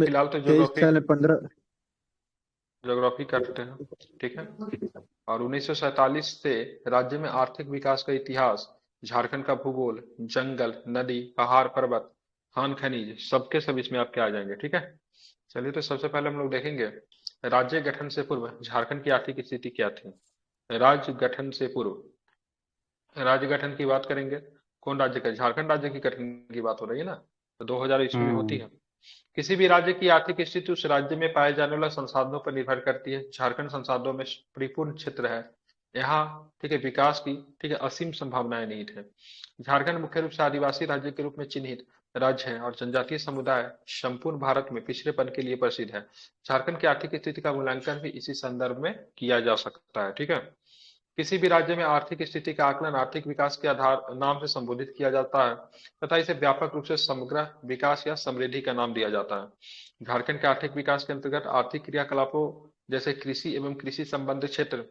फिलहाल तो तेईस ज्योग्राफी साल में 15। ज्योग्राफी करते हैं, ठीक है। और 1947 से राज्य में आर्थिक विकास का इतिहास, झारखंड का भूगोल, जंगल, नदी, पहाड़, पर्वत, खान खनिज, सबके सब इसमें आपके आ जाएंगे, ठीक है। चलिए, तो सबसे पहले हम लोग देखेंगे राज्य गठन से पूर्व झारखंड की आर्थिक स्थिति क्या थी। राज्य गठन से पूर्व, राज्य गठन की बात करेंगे। कौन राज्य का? झारखंड राज्य की गठन की बात हो रही है ना, तो 2000 ईस्वी में होती हम्म। है। किसी भी राज्य की आर्थिक स्थिति उस राज्य में पाए जाने वाले संसाधनों पर निर्भर करती है। झारखंड संसाधनों में परिपूर्ण क्षेत्र है। यहाँ, ठीक है, विकास की, ठीक है, असीम संभावनाएं निहित है। झारखंड मुख्य रूप से आदिवासी राज्य के रूप में चिन्हित राज्य है और जनजातीय समुदाय संपूर्ण भारत में पिछड़ेपन के लिए प्रसिद्ध है। झारखंड की आर्थिक स्थिति का मूल्यांकन भी इसी संदर्भ में किया जा सकता है, ठीक है। किसी भी राज्य में आर्थिक स्थिति का आकलन आर्थिक विकास के आधार नाम से संबोधित किया जाता है तथा इसे व्यापक रूप से समग्र विकास या समृद्धि का नाम दिया जाता है। झारखंड के आर्थिक विकास के अंतर्गत आर्थिक क्रियाकलापों जैसे कृषि एवं कृषि संबंधित क्षेत्र,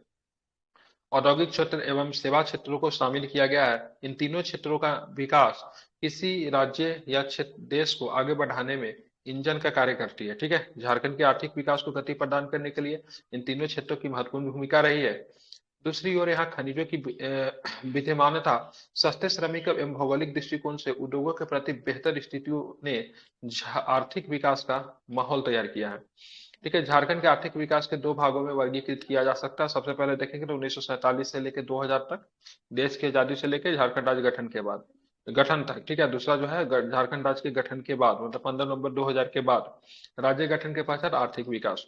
औद्योगिक क्षेत्र एवं सेवा क्षेत्रों को शामिल किया गया है। इन तीनों क्षेत्रों का विकास किसी राज्य या क्षेत्र देश को आगे बढ़ाने में इंजन का कार्य करती है, ठीक है। झारखंड के आर्थिक विकास को गति प्रदान करने के लिए इन तीनों क्षेत्रों की महत्वपूर्ण भूमिका रही है। दूसरी ओर यहाँ खनिजों की विद्यमानता, सस्ते श्रमिक एवं भौगोलिक दृष्टिकोण से उद्योगों के प्रति बेहतर स्थितियों ने आर्थिक विकास का माहौल तैयार किया है। ठीक है, झारखंड के आर्थिक विकास के दो भागों में वर्गीकृत किया जा सकता है। सबसे पहले देखेंगे तो 1947 से लेकर 2000 तक, देश की आजादी से लेकर झारखंड राज्य गठन के बाद, गठन तक, ठीक है। दूसरा जो है झारखंड राज्य के गठन के बाद, मतलब 15 नवंबर 2000 के बाद, राज्य गठन के पश्चात आर्थिक विकास।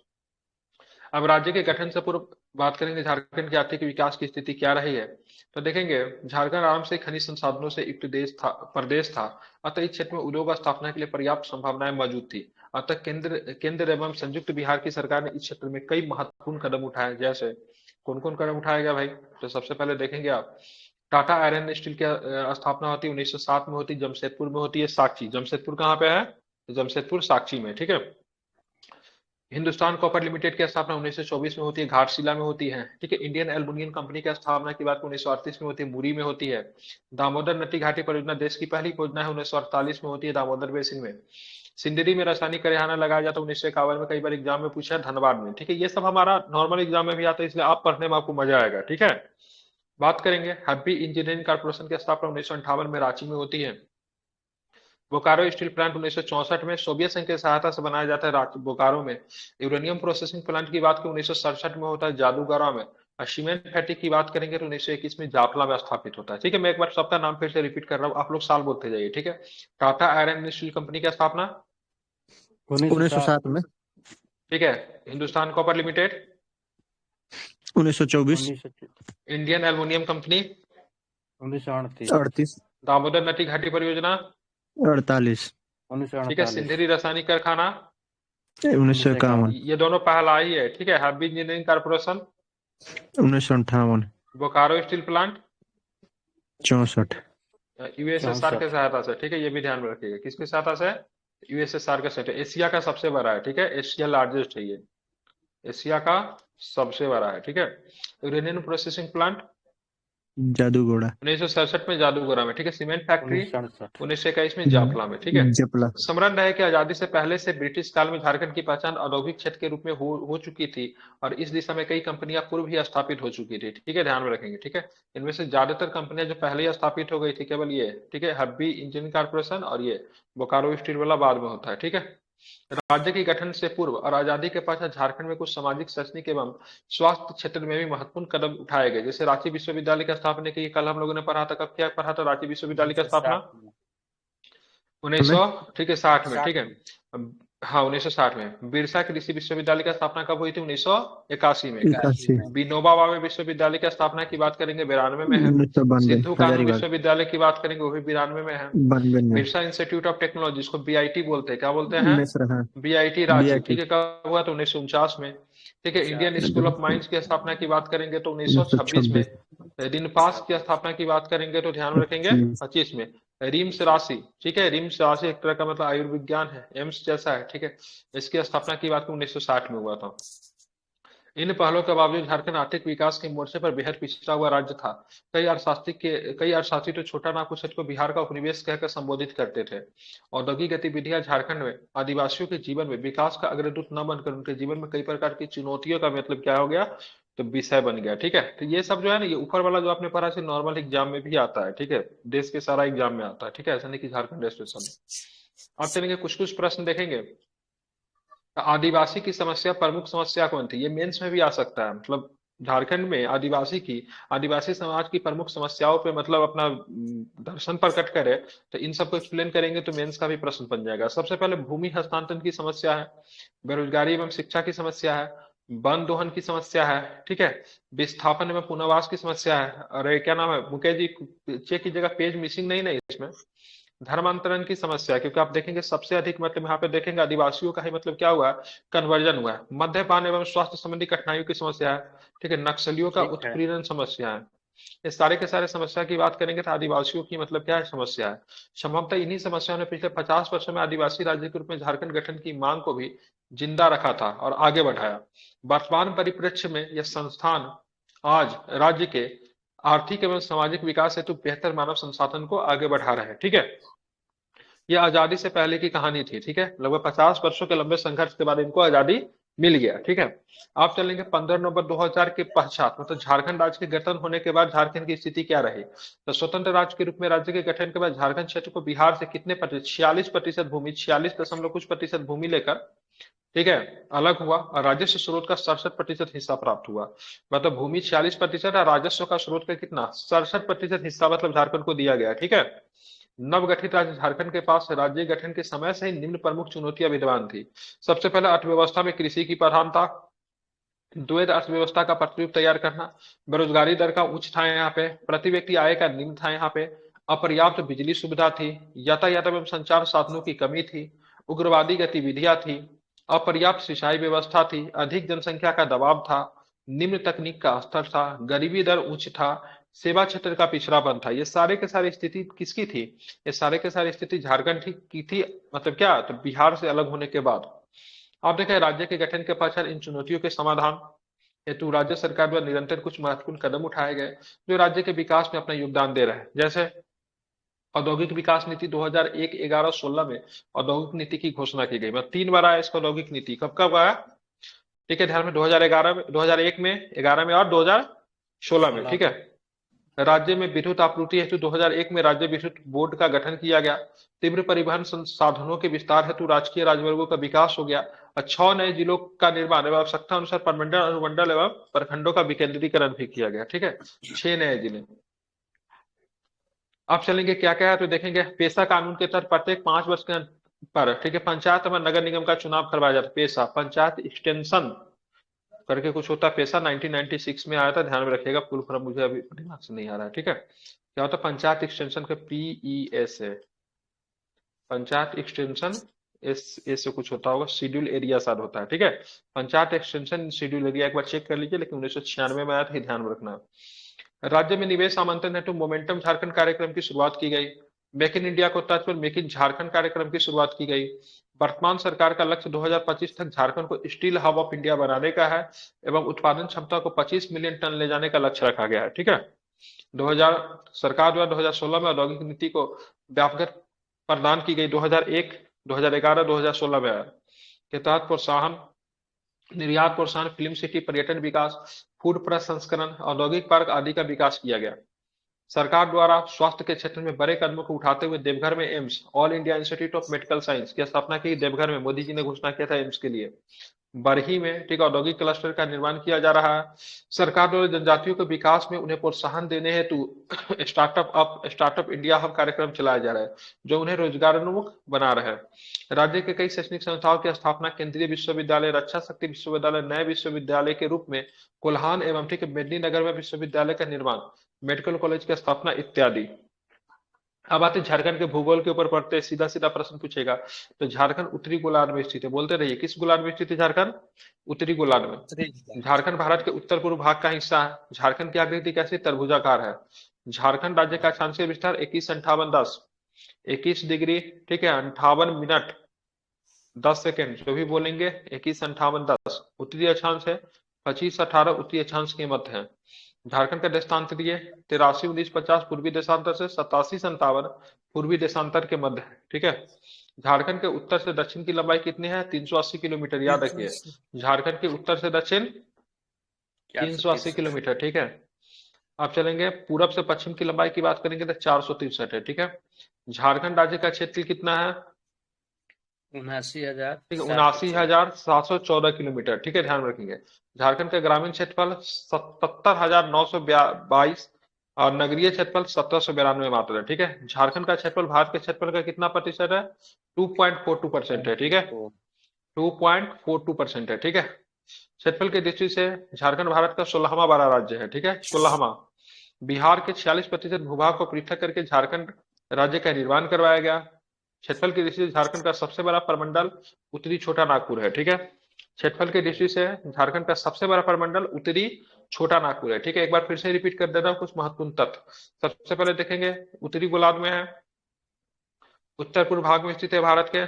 अब राज्य के गठन से पूर्व बात करेंगे झारखंड की आर्थिक विकास की स्थिति क्या रही है। तो देखेंगे झारखंड आराम से खनिज संसाधनों से युक्त देश था, प्रदेश था। अतः इस क्षेत्र में उद्योग स्थापना के लिए पर्याप्त संभावनाएं मौजूद थी। अतः केंद्र केंद्र एवं संयुक्त बिहार की सरकार ने इस क्षेत्र में कई महत्वपूर्ण कदम उठाए। जैसे कौन कौन कदम उठाया गया भाई? तो सबसे पहले देखेंगे आप, टाटा आयरन एंड स्टील की स्थापना होती है 1907 में, होती जमशेदपुर में होती है, साक्षी। जमशेदपुर कहाँ पे है? तो जमशेदपुर साक्षी में, ठीक है। हिंदुस्तान कॉपर लिमिटेड की स्थापना 1924 में होती है, घाटशिला में होती है, ठीक है। इंडियन एल्युमिनियम कंपनी की स्थापना की बात 1938 में होती है, मुरी में होती है। दामोदर नदी घाटी परियोजना देश की पहली परियोजना है, 1948 में होती है, दामोदर बेसिन में। सिंदरी में रासायनिक कारखाना लगाया जाता है 1951 में, कई बार एग्जाम में पूछा है, धनबाद में, ठीक है। ये सब हमारा नॉर्मल एग्जाम में भी आता है, इसलिए आप पढ़ने में आपको मजा आएगा, ठीक है। बात करेंगे हैप्पी इंजीनियरिंग कारपोरेशन की स्थापना 1958 में रांची में होती है। बोकारो स्टील प्लांट 1964 में सोवियत संघ की सहायता से बनाया जाता है बोकारो में। यूरेनियम प्रोसेसिंग प्लांट की बात करें 1967 में होता है जादूगरा में। और सीमेंट फैक्ट्री की बात करेंगे तो 1921 में जाफला में स्थापित होता है, ठीक है। मैं एक बार सबका नाम फिर से रिपीट कर रहा हूँ, आप लोग साल बोलते जाइए, ठीक है। Tata iron and steel company की स्थापना, 1907 में। ठीक है। Hindustan copper limited, 1924। Indian aluminium company, 1938। 38। Damodar नदी घाटी परियोजना, 48। ठीक है। 1948। सिंधरी रासायनिक कारखाना, 1951। ये दोनों पहला ही है, ठीक है। Heavy engineering corporation, 1958। Bokaro steel plant, 64। USSR के 64। सहायता से, ठीक है। ये भी ध्यान में रखिएगा, किसकी सहायता से? यूएसएसआर का सेट, एशिया का सबसे बड़ा है, ठीक है। एशिया लार्जेस्ट है ये, एशिया का सबसे बड़ा है, ठीक है। Uranium processing plant Jaduguda. 1967 में जादूगोरा में, ठीक है। Cement factory 1967। 1921 में जाफला में, ठीक है। जपला। स्मरण रहे कि आजादी से पहले से ब्रिटिश काल में झारखंड की पहचान औद्योगिक क्षेत्र के रूप में हो चुकी थी और इस दिशा में कई कंपनियां पूर्व ही स्थापित हो चुकी थी, ठीक है। ध्यान में रखेंगे, ठीक है। इनमें से ज्यादातर कंपनियां जो पहले ही स्थापित हो गई थी केवल ये, ठीक है, हब्बी इंजीनियरिंग कारपोरेशन और ये बोकारो स्टील वाला बाद में होता है, ठीक है। राज्य के गठन से पूर्व और आजादी के पश्चात झारखंड में कुछ सामाजिक, शैक्षणिक एवं स्वास्थ्य क्षेत्र में भी महत्वपूर्ण कदम उठाए गए। जैसे रांची विश्वविद्यालय की स्थापना की, कल हम लोगों ने पढ़ा था, कब क्या पढ़ा था? रांची विश्वविद्यालय की स्थापना 1960 में। 1900, में ठीक है, 60 में, ठीक 60 है। में। हाँ, 1960 में। बिरसा कृषि विश्वविद्यालय की स्थापना कब हुई थी? 1981 में। 81 81। में। विनोबा भावे विश्वविद्यालय की स्थापना की बात करेंगे 92 में है। 1992। सिद्धू कानू हजारीबाग। विश्वविद्यालय की बात करेंगे, वो भी 92 में है। 92 में। बिरसा इंस्टीट्यूट ऑफ टेक्नोलॉजी, जिसको बीआईटी बोलते हैं, क्या बोलते हैं? मिश्र है। BIT Ranchi, BIT. ठीक है। कब हुआ? तो 1949 में, ठीक है। इंडियन स्कूल ऑफ माइंस की स्थापना की बात करेंगे तो 1926 में। 1926। रिनपास की स्थापना की बात करेंगे तो ध्यान में रखेंगे 25। 25 में। रिम्स राशि, ठीक है, रिम्स राशि एक तरह का मतलब आयुर्विज्ञान है, एम्स जैसा है, ठीक है। इसकी स्थापना की बात 1960 में हुआ था। इन पहलों के बावजूद झारखंड आर्थिक विकास के मोर्चे पर बेहद पिछड़ा हुआ राज्य था। कई अर्थशास्त्री तो छोटा नागपुर क्षेत्र को बिहार का उपनिवेश कहकर संबोधित करते थे। औद्योगिक गतिविधियां झारखंड में आदिवासियों के जीवन में विकास का अग्रदूत न बनकर उनके जीवन में कई प्रकार की चुनौतियों का मतलब क्या हो गया, तो विषय बन गया। ठीक है, तो ये सब जो है ना, ये ऊपर वाला जो आपने पढ़ा है नॉर्मल एग्जाम में भी आता है। ठीक है, देश के सारा एग्जाम में आता है। ठीक है, ऐसा नहीं कि झारखंड स्पेशल में। अब चलेंगे कुछ कुछ प्रश्न देखेंगे। आदिवासी की समस्या प्रमुख समस्या कौन थी, ये मेंस में भी आ सकता है। मतलब झारखंड में आदिवासी समाज की प्रमुख समस्याओं पे मतलब अपना दर्शन प्रकट करे, तो इन सबको एक्सप्लेन करेंगे तो मेंस का भी प्रश्न बन जाएगा। सबसे पहले भूमि हस्तांतरण की समस्या है, बेरोजगारी एवं शिक्षा की समस्या है, वन दोहन की समस्या है, ठीक है, विस्थापन एवं पुनर्वास की समस्या है। अरे क्या नाम है मुकेश जी, चेक कीजिएगा पेज मिसिंग नहीं ना इसमें। धर्मांतरण की समस्या है, क्योंकि आप देखेंगे सबसे अधिक मतलब यहाँ पे देखेंगे आदिवासियों का ही मतलब क्या हुआ है, कन्वर्जन हुआ है। मद्यपान एवं स्वास्थ्य संबंधी कठिनाइयों की समस्या है, ठीक है, नक्सलियों का ठीक है। उत्पीड़न समस्या है। ये सारे के सारे समस्या की बात करेंगे तो आदिवासियों की मतलब क्या है, समस्या है। संभवतः इन्हीं समस्याओं ने पिछले 50 वर्षों में आदिवासी राज्य के रूप में झारखंड गठन की मांग को भी जिंदा रखा था और आगे बढ़ाया। वर्तमान परिप्रेक्ष्य में यह संस्थान आज राज्य के आर्थिक एवं सामाजिक विकास हेतु बेहतर मानव संसाधन को आगे बढ़ा रहे हैं। ठीक है, ये आजादी से पहले की कहानी थी। ठीक है, लगभग 50 वर्षों के लंबे संघर्ष के बाद इनको आजादी मिल गया। ठीक है, आप चलेंगे 15 नवंबर 2000 के पश्चात, मतलब झारखंड राज्य के गठन होने के बाद झारखंड की स्थिति क्या रही। तो स्वतंत्र राज्य के रूप में राज्य के गठन के बाद झारखंड क्षेत्र को बिहार से कितने प्रतिशत, 46% भूमि, 46 दशमलव कुछ प्रतिशत भूमि लेकर, ठीक है, अलग हुआ और राजस्व स्रोत का 67% हिस्सा प्राप्त हुआ। मतलब भूमि 46% और राजस्व का स्रोत का कितना, 67% हिस्सा मतलब झारखंड को दिया गया। ठीक है, नवगठित राज्य झारखंड के पास राज्य गठन के समय से ही निम्न प्रमुख चुनौतियां विद्यमान थी। सबसे पहले अर्थव्यवस्था में कृषि की प्रधानता, द्वैध अर्थव्यवस्था का प्रतिरूप तैयार करना, बेरोजगारी दर का उच्च था यहाँ पे, प्रति व्यक्ति आय का निम्न था यहाँ पे, अपर्याप्त बिजली सुविधा थी, यातायात एवं संचार साधनों की कमी थी, उग्रवादी गतिविधियां थी, अपर्याप्त सिंचाई व्यवस्था थी, अधिक जनसंख्या का दबाव था, निम्न तकनीक का स्तर था, गरीबी दर उच्च था, सेवा क्षेत्र का पिछड़ापन था। ये सारे के सारे स्थिति किसकी थी, ये सारे के सारे स्थिति झारखंड की थी। मतलब क्या, तो बिहार से अलग होने के बाद। आप देखें राज्य के गठन के पश्चात इन चुनौतियों के समाधान हेतु राज्य सरकार द्वारा निरंतर कुछ महत्वपूर्ण कदम उठाए गए जो राज्य के विकास में अपना योगदान दे रहे हैं। जैसे औद्योगिक विकास नीति 2001 11-16 में औद्योगिक नीति की घोषणा की गई। मतलब 3 बार आया इसका औद्योगिक नीति, कब कब आया, ठीक है, ध्यान में 2011 में, 2001 में, 11 में और 2016 में। ठीक है, राज्य में विद्युत आपूर्ति हेतु 2001 में राज्य विद्युत बोर्ड का गठन किया गया। तीव्र परिवहन संसाधनों के विस्तार हेतु राजकीय राजमार्गों का विकास हो गया और 6 नए जिलों का निर्माण एवं आवश्यकता अनुसार प्रमंडल, अनुमंडल एवं प्रखंडों का विकेंद्रीकरण भी किया गया। ठीक है, 6 नए जिले। अब चलेंगे क्या क्या है तो देखेंगे पेशा कानून के तहत प्रत्येक 5 वर्ष के पर, ठीक है, पंचायत एवं नगर निगम का चुनाव करवाया जाता है। पेशा पंचायत एक्सटेंशन करके कुछ होता है, पेशा 1996 में आया था, ध्यान में रखिएगा, फुल फॉर्म मुझे अभी दिमाग से नहीं आ रहा है। ठीक है, क्या होता है पंचायत एक्सटेंशन का, PESA, पंचायत एक्सटेंशन से कुछ होता होगा, शेड्यूल एरिया शायद होता है। ठीक है, पंचायत एक्सटेंशन शेड्यूल एरिया एक बार चेक कर लीजिए, लेकिन 1996 में आया था, ध्यान में रखना। राज्य में निवेश आमंत्रण हेतु मोमेंटम झारखंड कार्यक्रम की शुरुआत की गई। मेक इन इंडिया को तर्ज पर मेक इन झारखंड कार्यक्रम की शुरुआत की गई। वर्तमान सरकार का लक्ष्य 2025 तक झारखंड को स्टील हब ऑफ इंडिया बनाने का है एवं उत्पादन क्षमता को 25 मिलियन टन ले जाने का लक्ष्य रखा गया है। ठीक है, 2000 सरकार द्वारा 2016 में औद्योगिक नीति को व्यापक प्रदान की गई। 2001, 2011, 2016 में के तहत प्रोत्साहन, निर्यात प्रोत्साहन, फिल्म सिटी, पर्यटन विकास, फूड प्रसंस्करण, औद्योगिक पार्क आदि का विकास किया गया। सरकार द्वारा स्वास्थ्य के क्षेत्र में बड़े कदमों को उठाते हुए देवघर में AIIMS, all India institute of medical science की स्थापना की। देवघर में मोदी जी ने घोषणा किया था एम्स के लिए। बरही में, ठीक, औद्योगिक क्लस्टर का निर्माण किया जा रहा है। सरकार द्वारा जनजातियों के विकास में उन्हें प्रोत्साहन देने हेतु स्टार्टअप इंडिया हब कार्यक्रम चलाया जा रहा है जो उन्हें रोजगारोन्मुख बना रहा है। राज्य के कई शैक्षणिक संस्थाओं की स्थापना, केंद्रीय विश्वविद्यालय, रक्षा शक्ति विश्वविद्यालय, नए विश्वविद्यालय के रूप में कोल्हान एवं, ठीक है, मेदिनीनगर में विश्वविद्यालय का निर्माण, मेडिकल कॉलेज की स्थापना इत्यादि। अब आते झारखंड के भूगोल के ऊपर पढ़ते, सीधा सीधा प्रश्न पूछेगा। तो झारखंड उत्तरी गोलार्ध में स्थित है, बोलते रहिए किस गोलार्ध में स्थित है झारखंड, उत्तरी गोलार्ध में। झारखंड भारत के उत्तर पूर्व भाग का हिस्सा है। झारखंड की आकृति कैसी, तरभुजाकार है। झारखंड राज्य का अक्षांशीय विस्तार 215810, 21 डिग्री, ठीक है, 58 मिनट 10 सेकेंड, जो भी बोलेंगे 215810 उत्तरी अक्षांश है। 25-18 उत्तरी अक्षांश के मध्य है। झारखंड का देशांतरीय 83-19-50 पूर्वी देशांतर से 87-57 पूर्वी देशांतर के मध्य है। ठीक है। झारखंड के उत्तर से दक्षिण की लंबाई कितनी है? 380 किलोमीटर। याद रखिए, झारखंड के उत्तर से दक्षिण 380 किलोमीटर। ठीक है। अब चलेंगे पूरब से पश्चिम की लंबाई की बात करेंगे तो 463 है। ठीक है। झारखंड राज्य का क्षेत्र कितना है? 79,000। ठीक है, 79,714 किलोमीटर। ठीक है, ध्यान रखेंगे। झारखंड का ग्रामीण क्षेत्रफल 77,922 और नगरीय क्षेत्रफल 1792 मात्र है। ठीक है। झारखंड का क्षेत्रफल भारत के क्षेत्रफल का कितना प्रतिशत है? 2.42% है। ठीक है, 2.42% है। ठीक है। क्षेत्रफल की दृष्टि से झारखंड भारत का 16वां बड़ा राज्य है। ठीक है, 16वां। बिहार के 46% भूभाग को पृथक करके झारखंड राज्य का निर्माण करवाया गया। क्षेत्रफल की दृष्टि से झारखंड का सबसे बड़ा प्रमंडल उत्तरी छोटा नागपुर है। ठीक है। क्षेत्रफल की दृष्टि से झारखंड का सबसे बड़ा प्रमंडल उत्तरी छोटा नागपुर है। ठीक है, एक बार फिर से रिपीट कर दे रहा हूं कुछ महत्वपूर्ण तथ्य। सबसे पहले देखेंगे, उत्तरी गोलार्ध में है, उत्तर पूर्व भाग में स्थित है भारत के,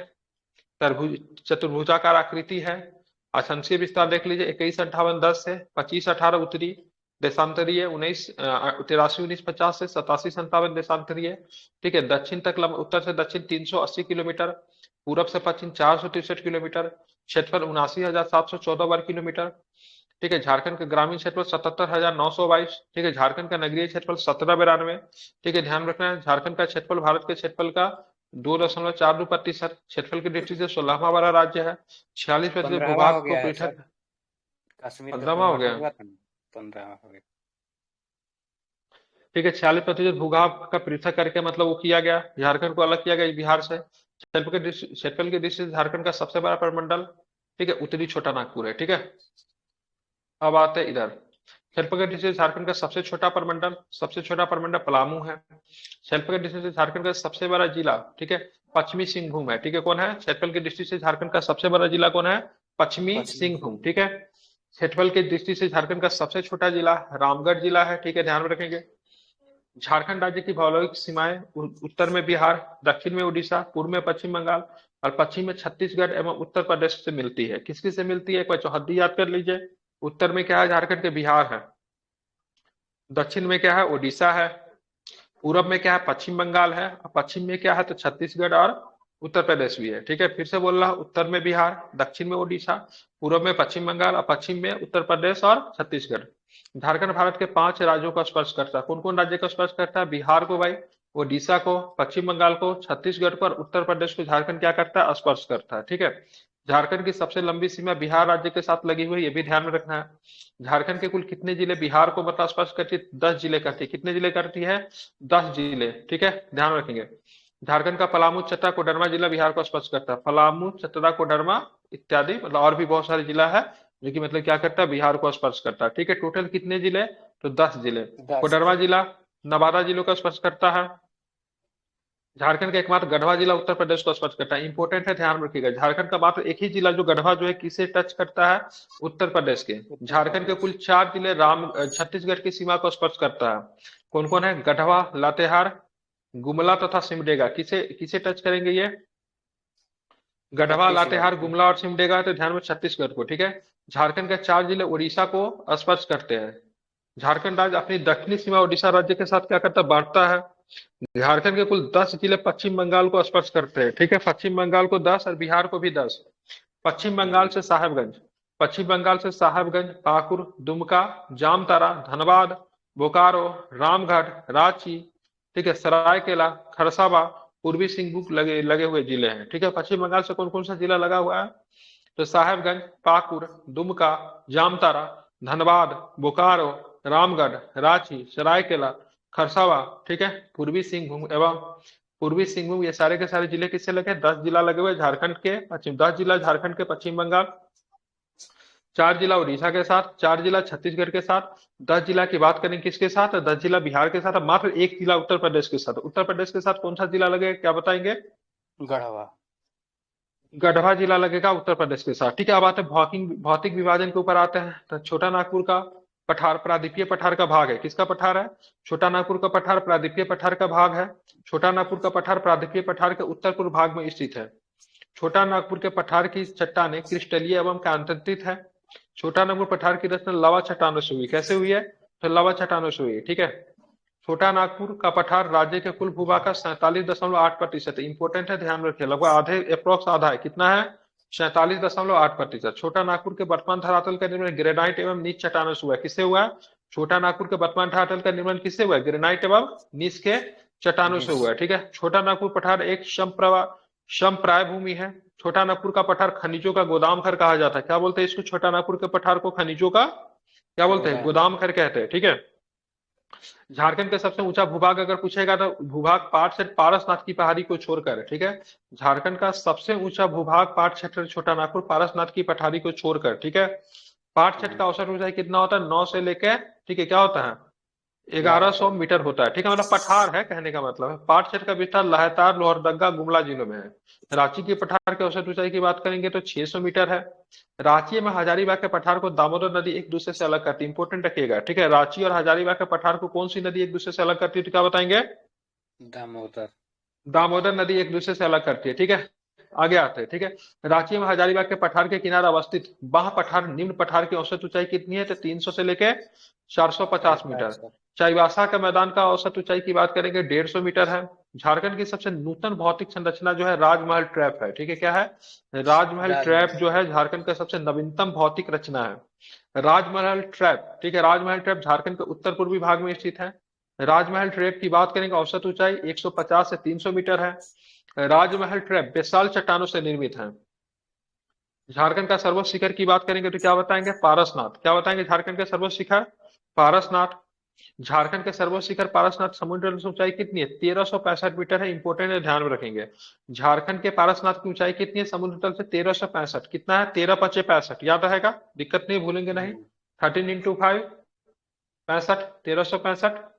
चतुर्भुजाकार आकृति है। अक्षांशीय विस्तार देख लीजिए, 21-58-10 से 25-18 उत्तरी देशांतरीय, 83-19-50 से 87-57 देशांतरीय। ठीक है। दक्षिण तक उत्तर से दक्षिण 380 किलोमीटर, पूरब से पश्चिम 463 किलोमीटर, क्षेत्रफल 79,714 वर्ग किलोमीटर। ठीक है। झारखंड का ग्रामीण क्षेत्रफल 77,922। ठीक है। झारखंड का नगरीय क्षेत्रफल 1792। ठीक है, ध्यान रखना है, झारखंड का क्षेत्रफल भारत के क्षेत्रफल का 2.42%। क्षेत्रफल की दृष्टि से 16वां बड़ा राज्य है। 46% भूभाग को पृथक। 15वां हो गया। 15वां हो गया। ठीक है, 46% भूभाग का पृथक करके मतलब वो किया गया, झारखंड को अलग किया गया बिहार से। क्षेत्रफल की दृष्टि से झारखंड का सबसे बड़ा प्रमंडल, ठीक है, उत्तरी छोटा नागपुर है। ठीक है। अब आते हैं इधर, क्षेत्रफल की दृष्टि से झारखंड का सबसे छोटा प्रमंडल पलामू है। क्षेत्रफल की दृष्टि से झारखंड का सबसे बड़ा जिला, ठीक है, पश्चिमी सिंहभूम है। ठीक है, कौन है? क्षेत्रफल की दृष्टि से झारखंड का सबसे बड़ा जिला कौन है? पश्चिमी सिंहभूम। ठीक है। क्षेत्रफल की दृष्टि से झारखंड का सबसे छोटा जिला रामगढ़ जिला है। ठीक है, ध्यान रखेंगे। झारखंड राज्य की भौगोलिक सीमाएं उत्तर में बिहार, दक्षिण में उड़ीसा, पूर्व में पश्चिम बंगाल और पश्चिम में छत्तीसगढ़ एवं उत्तर प्रदेश से मिलती है। किसकी से मिलती है? एक बार चौहद्दी याद कर लीजिए। उत्तर में क्या है? झारखंड के बिहार है। दक्षिण में क्या है? उड़ीसा है। पूरब में क्या है? पश्चिम बंगाल है। और पश्चिम में क्या है? तो छत्तीसगढ़ और उत्तर प्रदेश भी है। ठीक है, फिर से बोल रहा हूं, उत्तर में बिहार, दक्षिण में उड़ीसा, पूर्व में पश्चिम बंगाल और पश्चिम में उत्तर प्रदेश और छत्तीसगढ़। झारखंड भारत के 5 राज्यों का स्पर्श करता है। कौन कौन राज्य का स्पर्श करता है? बिहार को भाई, उड़ीसा को, पश्चिम बंगाल को, छत्तीसगढ़ को और उत्तर प्रदेश को झारखंड क्या करता है? स्पर्श करता है। ठीक है। झारखंड की सबसे लंबी सीमा बिहार राज्य के साथ लगी हुई है, ये भी ध्यान में रखना है। झारखंड के कुल कितने जिले बिहार को मतलब स्पर्श करती है? 10 जिले करती है। कितने जिले करती है? 10 जिले। ठीक है, ध्यान रखेंगे। झारखंड का पलामू, चतरा, कोडरमा जिला बिहार को स्पर्श करता है। पलामू, चतरा, कोडरमा इत्यादि, मतलब और भी बहुत सारे जिला है जो कि मतलब क्या करता है? बिहार को स्पर्श करता है। ठीक है, टोटल कितने जिले? तो 10 जिले। कोडरमा जिला नवादा जिलों का स्पर्श करता है। झारखंड का एकमात्र गढ़वा जिला उत्तर प्रदेश को स्पर्श करता है। इंपॉर्टेंट है, ध्यान रखिएगा। झारखंड का मात्र एक ही जिला जो गढ़वा जो है किसे टच करता है? उत्तर प्रदेश के। झारखंड के कुल 4 जिले छत्तीसगढ़ की सीमा को स्पर्श करता है। कौन कौन है? गढ़वा, लातेहार, गुमला तथा सिमडेगा। किसे किसे टच करेंगे ये? गढ़वा, लातेहार, गुमला और सिमडेगा। तो ध्यान में छत्तीसगढ़ को। ठीक है। झारखंड के 4 जिले उड़ीसा को स्पर्श करते हैं। झारखंड राज्य अपनी दक्षिणी सीमा उड़ीसा राज्य के साथ क्या करता है? बांटता है। झारखंड के कुल 10 जिले पश्चिम बंगाल को स्पर्श करते हैं। ठीक है, पश्चिम बंगाल को 10 और बिहार को भी 10। पश्चिम बंगाल से साहेबगंज, पाकुर, दुमका, जामतारा, धनबाद, बोकारो, रामगढ़, रांची, ठीक है, सरायकेला, खरसावा, पूर्वी सिंहभूम लगे हुए जिले हैं। ठीक है, पश्चिम बंगाल से कौन कौन सा जिला लगा हुआ है? तो साहेबगंज, पाकुर, दुमका, जामतारा, धनबाद, बोकारो, रामगढ़, रांची, सरायकेला, खरसावा, ठीक है, पूर्वी सिंहभूम, ये सारे के सारे जिले किससे लगे? 10 जिला लगे हुए झारखंड के पश्चिम, 10 जिला झारखंड के पश्चिम बंगाल, 4 जिला उड़ीसा के साथ, 4 जिला छत्तीसगढ़ के साथ, 10 जिला की बात करें किसके साथ? 10 जिला बिहार के साथ, मात्र एक जिला उत्तर प्रदेश के साथ। उत्तर प्रदेश के साथ कौन सा जिला लगेगा? क्या बताएंगे? गढ़वा जिला लगेगा उत्तर प्रदेश के साथ। ठीक है, अब आते हैं भौतिक विभाजन के ऊपर आते हैं। तो छोटा नागपुर का पठार प्रायद्वीपीय पठार का भाग है। किसका पठार है? छोटा नागपुर का पठार प्रायद्वीपीय पठार का भाग है। छोटा नागपुर का पठार प्रायद्वीपीय पठार के उत्तर पूर्व भाग में स्थित है। छोटा नागपुर के पठार की चट्टानें क्रिस्टलीय एवं कांतित है। छोटा नागपुर पठार की रचना लावा चट्टानों से हुई। कैसे हुई है? तो लावा चट्टानों से हुई, ठीक है। छोटा नागपुर का पठार राज्य के कुल भूभाग का 47.8% इंपोर्टेंट है, ध्यान रखिए। लगभग आधे, अप्रोक्स आधा है। कितना है? 47.8%। छोटा नागपुर के वर्तमान धरातल का निर्माण ग्रेनाइट एवं नीच चट्टानों से हुआ है। किससे हुआ है? छोटा नागपुर के वर्तमान धरातल का निर्माण किससे हुआ है? ग्रेनाइट एवं नीच के चट्टानों से हुआ है, ठीक है। छोटा नागपुर पठार एक समप्राय भूमि है। छोटा नागपुर का पठार खनिजों का गोदाम घर कहा जाता है। क्या बोलते हैं इसको? छोटा नागपुर के पठार को खनिजों का क्या बोलते हैं? गोदाम घर कहते हैं, ठीक है। झारखंड का सबसे ऊंचा भूभाग अगर पूछेगा तो भूभाग पाट से पारसनाथ की पहाड़ी को छोड़कर, ठीक है। झारखंड का सबसे ऊंचा भूभाग पाट क्षेत्र छोटा नागपुर पारसनाथ की पठारी को छोड़कर, ठीक है। पाट क्षेत्र का औसत ऊंचाई कितना होता है? 9 से लेकर, ठीक है, क्या होता है? 1100 मीटर होता है, ठीक है। मतलब पठार है, कहने का मतलब है। पाट क्षेत्र का विस्तार लहतार, लोहरदगा, गुमला जिलों में है। रांची के पठार के औसत ऊंचाई की बात करेंगे तो 600 मीटर है। रांची में हजारीबाग के पठार को दामोदर नदी एक दूसरे से अलग करती है, इंपोर्टेंट रखिएगा, ठीक है। रांची और हजारीबाग के पठार को कौन सी नदी एक दूसरे से अलग करती है? तो क्या बताएंगे? दामोदर। दामोदर नदी एक दूसरे से अलग करती है, ठीक है। आगे आते हैं, ठीक है। रांची में हजारीबाग के पठार के किनारे अवस्थित बाह पठार निम्न पठार की औसत ऊंचाई कितनी है? तो 300 से लेके 450 मीटर। चाईबासा का मैदान का औसत ऊंचाई की बात करेंगे 150 मीटर है। झारखंड की सबसे नूतन भौतिक संरचना जो है राजमहल ट्रैप है, ठीक है। क्या है? राजमहल ट्रैप जो है झारखंड का सबसे नवीनतम भौतिक रचना है। राजमहल ट्रैप, ठीक है। राजमहल ट्रैप झारखंड के उत्तर पूर्वी भाग में स्थित है। राजमहल ट्रैप की बात करेंगे औसत ऊंचाई 150 से 300 मीटर है। राजमहल ट्रैप बेसाल्ट चट्टानों से निर्मित है। झारखंड का सर्वोच्च शिखर की बात करेंगे तो क्या बताएंगे? पारसनाथ। क्या बताएंगे? झारखंड के सर्वोच्च शिखर पारसनाथ। झारखंड के सर्वोच्च शिखर पारसनाथ समुद्र तल से ऊंचाई कितनी है? 1365 मीटर है, इंपोर्टेंट है, ध्यान में रखेंगे। झारखंड के पारसनाथ की ऊंचाई कितनी है समुद्र तल से? 1365। कितना है? 13 पचे 65, याद रहेगा, दिक्कत नहीं, भूलेंगे नहीं। 13 इंटू 5 65, 1365,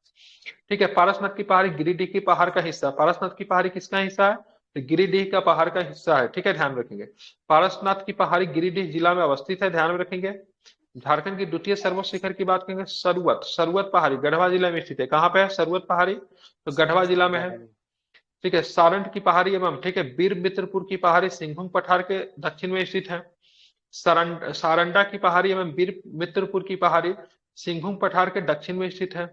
ठीक है। पारसनाथ की पहाड़ी गिरिडीह की पहाड़ का हिस्सा। पारसनाथ की पहाड़ी किसका हिस्सा है? तो गिरिडीह का पहाड़ का हिस्सा है, ठीक है, ध्यान रखेंगे। पारसनाथ की पहाड़ी गिरिडीह जिला में अवस्थित है, ध्यान में रखेंगे। झारखंड की द्वितीय सर्वोच्च शिखर की बात करेंगे सरवत। सरवत पहाड़ी गढ़वा जिला में स्थित है। कहाँ पे है सरवत पहाड़ी? तो गढ़वा जिला में है, ठीक है। सारंड की पहाड़ी एवं, ठीक है, बीर मित्रपुर की पहाड़ी सिंहभूम पठार के दक्षिण में स्थित है। सारंडा की पहाड़ी एवं बीर मित्रपुर की पहाड़ी सिंहभूम पठार के दक्षिण में स्थित है।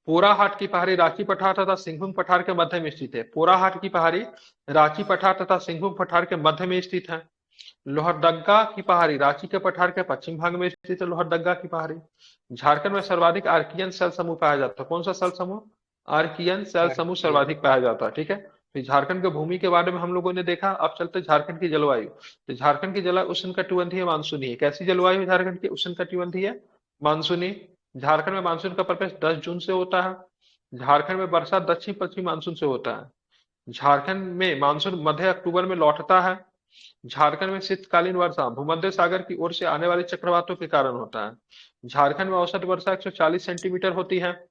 पोराहाट की पहाड़ी रांची पठार तथा सिंहभूम पठार के मध्य में स्थित है। पोराहाट की पहाड़ी रांची पठार तथा सिंहभूम पठार के मध्य में स्थित है। लोहरदगा की पहाड़ी रांची के पठार के पश्चिम भाग में स्थित है। लोहरदगा की पहाड़ी। झारखंड में सर्वाधिक आर्कियन सेल समूह पाया जाता है। कौन सा सेल समूह? आर्कियन सेल समूह सर्वाधिक पाया जाता है, ठीक है। तो झारखंड के भूमि के बारे में हम लोगों ने देखा। अब चलते झारखंड की जलवायु। तो झारखंड की जलवायु उष्णकटिबंधीय मानसूनी है। कैसी जलवायु है झारखंड की? उष्णकटिबंधीय मानसूनी। झारखंड में मानसून का प्रवेश 10 जून से होता है। झारखंड में वर्षा दक्षिण पश्चिम मानसून से होता है। झारखंड में मानसून मध्य अक्टूबर में लौटता है। झारखंड में शीतकालीन वर्षा भूमध्य सागर की ओर से आने वाले चक्रवातों के कारण होता है। झारखंड में औसत वर्षा 140 सेंटीमीटर होती है।